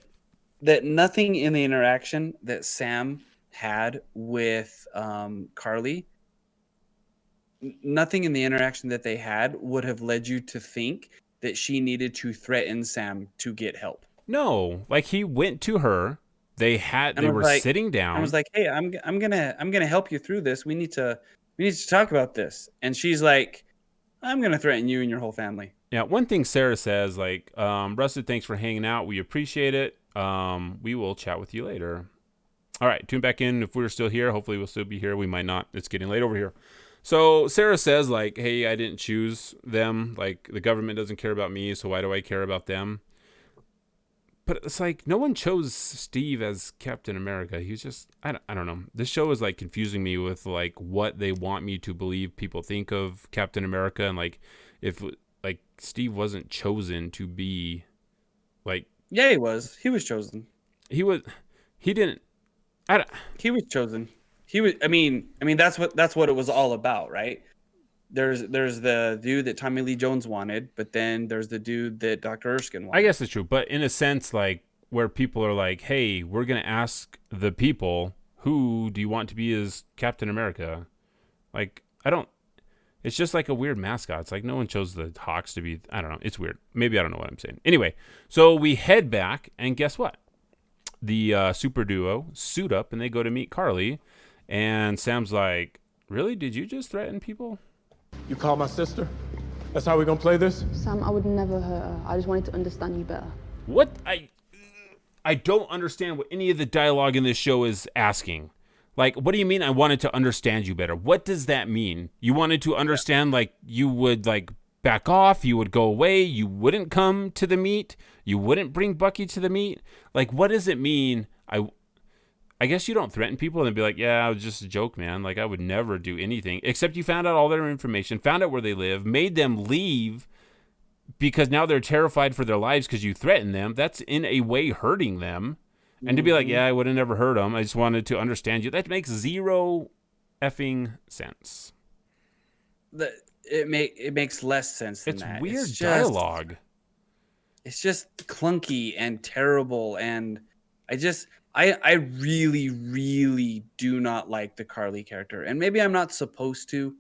nothing in the interaction that Sam had with Carly, nothing in the interaction that they had would have led you to think that she needed to threaten Sam to get help. No, like he went to her. They were sitting down. I was like, hey, I'm gonna help you through this. We need to talk about this. And she's like, I'm gonna threaten you and your whole family. Yeah, one thing Sarah says, like, Rusted, thanks for hanging out. We appreciate it. We will chat with you later. All right, tune back in if we're still here. Hopefully we'll still be here. We might not. It's getting late over here. So Sarah says, like, hey, I didn't choose them. Like, the government doesn't care about me, so why do I care about them? But it's like, no one chose Steve as Captain America. He's just, I don't know. This show is, like, confusing me with, like, what they want me to believe people think of Captain America. And, like, if, like, Steve wasn't chosen to be, like... Yeah, he was. He was chosen. He was chosen. I mean, that's what it was all about, right? There's the dude that Tommy Lee Jones wanted, but then there's the dude that Dr. Erskine wanted. I guess it's true, but in a sense, like where people are like, "Hey, we're gonna ask the people, who do you want to be as Captain America?" Like, it's just like a weird mascot. It's like no one chose the Hawks to be. I don't know. It's weird. Maybe I don't know what I'm saying. Anyway, so we head back, and guess what? The super duo suit up, and they go to meet Carly. And Sam's like, really? Did you just threaten people? You call my sister? That's how we gonna play this? Sam, I would never hurt her. I just wanted to understand you better. What? I don't understand what any of the dialogue in this show is asking. Like, what do you mean I wanted to understand you better? What does that mean? You wanted to understand, like, you would, like, back off, you would go away, you wouldn't come to the meet, you wouldn't bring Bucky to the meet? Like, what does it mean? I guess you don't threaten people and then be like, yeah, it was just a joke, man. Like, I would never do anything. Except you found out all their information, found out where they live, made them leave because now they're terrified for their lives because you threatened them. That's in a way hurting them. And to be like, yeah, I would have never hurt them. I just wanted to understand you. That makes zero effing sense. It makes less sense than that. It's weird dialogue. It's just clunky and terrible. And I really, really do not like the Carly character. And maybe I'm not supposed to,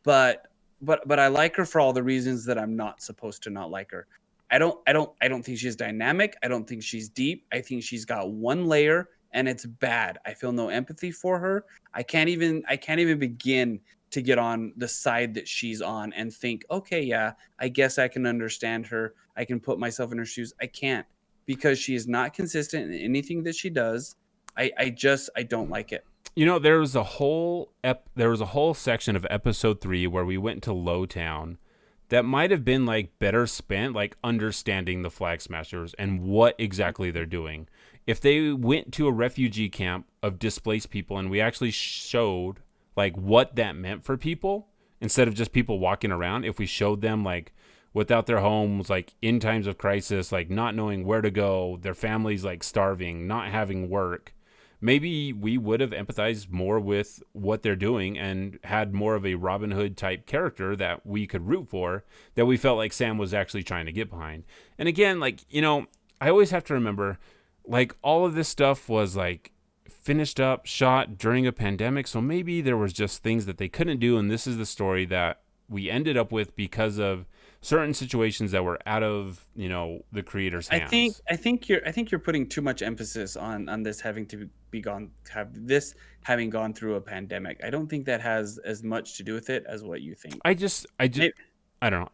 but I like her for all the reasons that I'm not supposed to not like her. I don't think she's dynamic. I don't think she's deep. I think she's got one layer and it's bad. I feel no empathy for her. I can't even begin to get on the side that she's on and think, okay, yeah, I guess I can understand her. I can put myself in her shoes. I can't, because she is not consistent in anything that she does. I don't like it. You know, there was a whole section of episode 3 where we went to Lowtown that might have been like better spent, like understanding the Flag Smashers and what exactly they're doing. If they went to a refugee camp of displaced people and we actually showed like what that meant for people, instead of just people walking around, if we showed them like without their homes, like in times of crisis, like not knowing where to go, their families like starving, not having work. Maybe we would have empathized more with what they're doing and had more of a Robin Hood type character that we could root for, that we felt like Sam was actually trying to get behind. And again, like, you know, I always have to remember, like, all of this stuff was like finished up, shot during a pandemic. So maybe there was just things that they couldn't do. And this is the story that we ended up with because of certain situations that were out of, you know, the creator's hands. I think you're putting too much emphasis on this having to be having gone through a pandemic. I don't think that has as much to do with it as what you think. I don't know.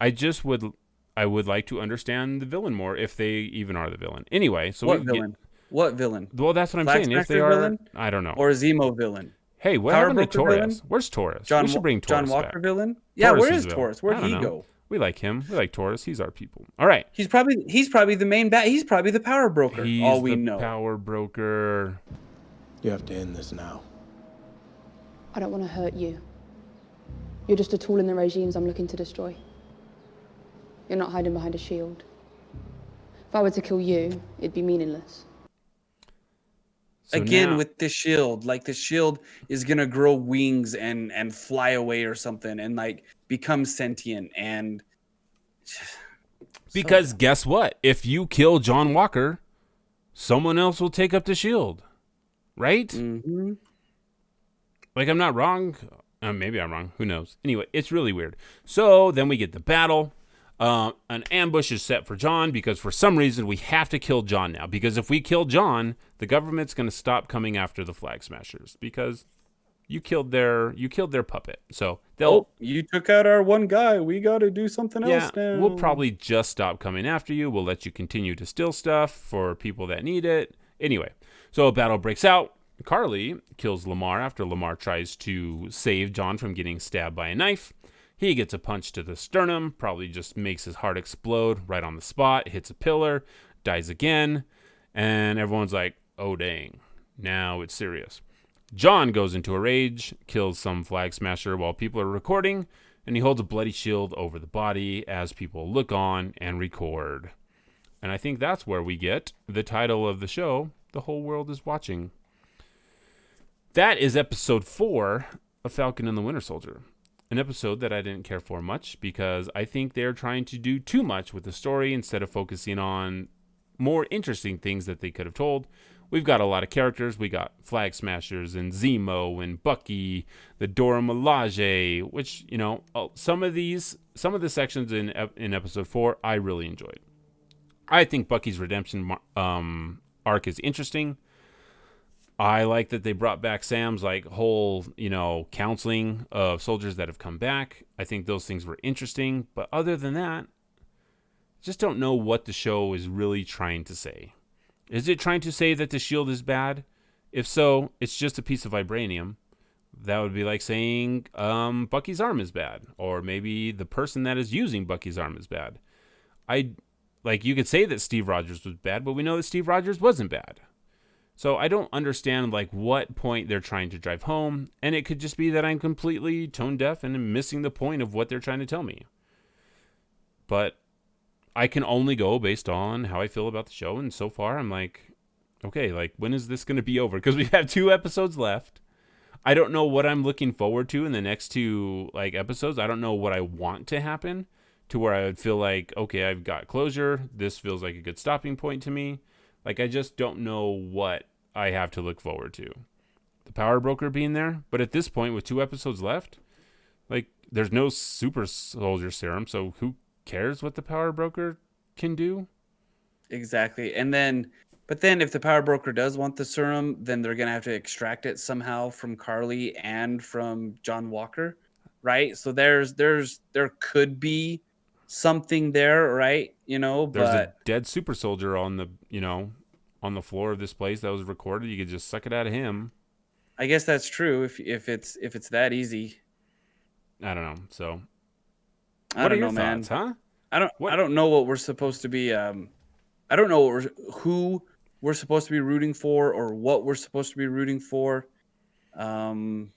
I would like to understand the villain more, if they even are the villain. Anyway, so what villain? What villain? Well, that's what I'm Flag saying. If they Smasher are, villain? I don't know. Or Zemo villain? Hey, what Power happened to Broker Taurus? villain? Where's Taurus? We should bring Taurus John Walker back. villain? Yeah, Taurus where is is villain. Taurus? Where'd I don't he know. go? We like him. We like Taurus. He's our people. All right. He's probably the main bat. He's probably the power broker. He's all we the know. Power broker. You have to end this now. I don't want to hurt you. You're just a tool in the regimes I'm looking to destroy. You're not hiding behind a shield. If I were to kill you, it'd be meaningless. So Again, now, with the shield, like the shield is gonna grow wings and fly away or something, and like become sentient. And because guess what? If you kill John Walker, someone else will take up the shield, right? Mm-hmm. Like, I'm not wrong. Maybe I'm wrong. Who knows? Anyway, it's really weird. So then we get the battle. An ambush is set for John because for some reason we have to kill John now. Because if we kill John, the government's going to stop coming after the Flag Smashers because you killed their puppet. So they'll. You took out our one guy. We got to do something else now. We'll probably just stop coming after you. We'll let you continue to steal stuff for people that need it. Anyway, so a battle breaks out. Carly kills Lamar after Lamar tries to save John from getting stabbed by a knife. He gets a punch to the sternum, probably just makes his heart explode right on the spot, hits a pillar, dies again, and everyone's like, oh dang, now it's serious. John goes into a rage, kills some Flag Smasher while people are recording, and he holds a bloody shield over the body as people look on and record. And I think that's where we get the title of the show, The Whole World is Watching. That is episode 4 of Falcon and the Winter Soldier. An episode that I didn't care for much because I think they're trying to do too much with the story instead of focusing on more interesting things that they could have told. We've got a lot of characters. We got Flag Smashers and Zemo and Bucky, the Dora Milaje, which, you know, some of the sections in episode 4 I really enjoyed. I think Bucky's redemption arc is interesting. I like that they brought back Sam's like whole, you know, counseling of soldiers that have come back. I think those things were interesting. But other than that, just don't know what the show is really trying to say. Is it trying to say that the shield is bad? If so, it's just a piece of vibranium. That would be like saying Bucky's arm is bad. Or maybe the person that is using Bucky's arm is bad. You could say that Steve Rogers was bad, but we know that Steve Rogers wasn't bad. So I don't understand like what point they're trying to drive home, and it could just be that I'm completely tone deaf and I'm missing the point of what they're trying to tell me. But I can only go based on how I feel about the show, and so far I'm like, okay, like when is this going to be over? Because we have 2 episodes left. I don't know what I'm looking forward to in the next 2 like episodes. I don't know what I want to happen to where I would feel like, okay, I've got closure. This feels like a good stopping point to me. Like, I just don't know what I have to look forward to. The Power Broker being there. But at this point, with 2 episodes left, like, there's no super soldier serum. So who cares what the Power Broker can do? Exactly. But then if the Power Broker does want the serum, then they're going to have to extract it somehow from Carly and from John Walker. Right. So there could be something there, right? You know, there's a dead super soldier on the, you know, on the floor of this place that was recorded. You could just suck it out of him. I guess that's true if it's that easy. I don't know. So I don't know, man. Thoughts, huh? I don't know what we're supposed to be I don't know who we're supposed to be rooting for or what we're supposed to be rooting for. It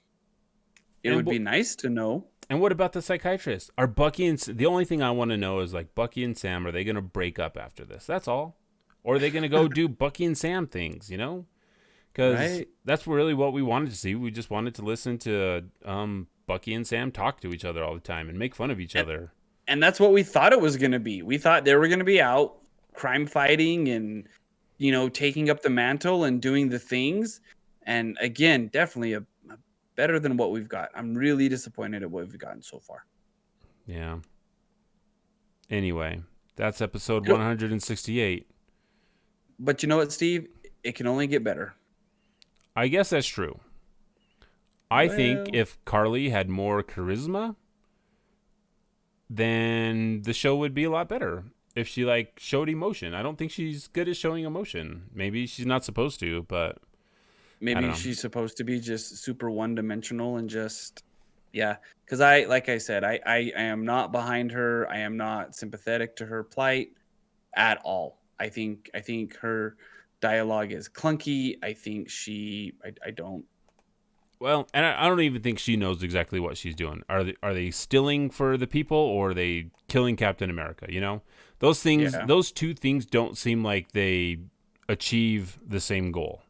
would be nice to know. And what about the psychiatrist? Are Bucky and the only thing I want to know is like Bucky and Sam, are they going to break up after this? That's all. Or are they going to go do Bucky and Sam things, you know? Because that's really what we wanted to see. We just wanted to listen to Bucky and Sam talk to each other all the time and make fun of each other. And that's what we thought it was going to be. We thought they were going to be out crime fighting and, you know, taking up the mantle and doing the things. And again, definitely a better than what we've got. I'm really disappointed at what we've gotten so far. Yeah. Anyway, that's episode 168. But you know what, Steve? It can only get better. I guess that's true. I think if Carly had more charisma, then the show would be a lot better. If she like showed emotion. I don't think she's good at showing emotion. Maybe she's not supposed to, but maybe she's supposed to be just super one-dimensional and just because like I said, I am not behind her. I am not sympathetic to her plight at all. I think her dialogue is clunky. I think I don't. Well, and I don't even think she knows exactly what she's doing. Are they stealing for the people, or are they killing Captain America? You know, those things, those two things don't seem like they achieve the same goal.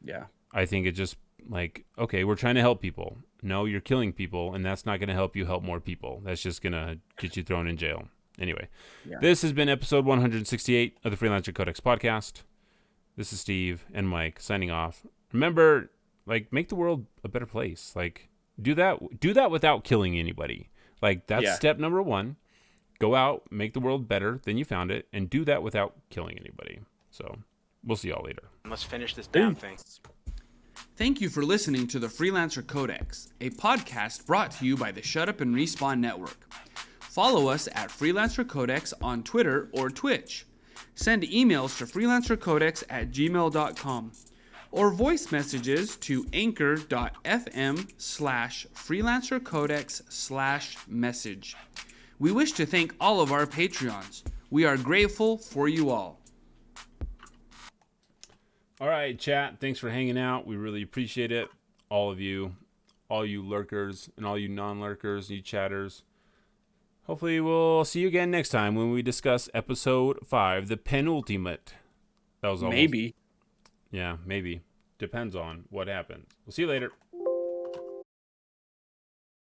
Yeah. I think it's just like, okay, we're trying to help people. No, you're killing people, and that's not going to help you help more people. That's just going to get you thrown in jail. Anyway, this has been episode 168 of the Freelancer Codex podcast. This is Steve and Mike signing off. Remember, like, make the world a better place. Like, do that without killing anybody. Like, that's step number 1. Go out, make the world better than you found it, and do that without killing anybody. So, we'll see y'all later. Let's finish this damn thing. Thank you for listening to the Freelancer Codex, a podcast brought to you by the Shut Up and Respawn Network. Follow us at Freelancer Codex on Twitter or Twitch. Send emails to freelancercodex@gmail.com or voice messages to anchor.fm/freelancercodex/message. We wish to thank all of our Patreons. We are grateful for you all. All right, chat. Thanks for hanging out. We really appreciate it. All of you, all you lurkers and all you non-lurkers, you chatters. Hopefully we'll see you again next time when we discuss episode 5, the penultimate. That was almost, maybe. Yeah, maybe. Depends on what happens. We'll see you later.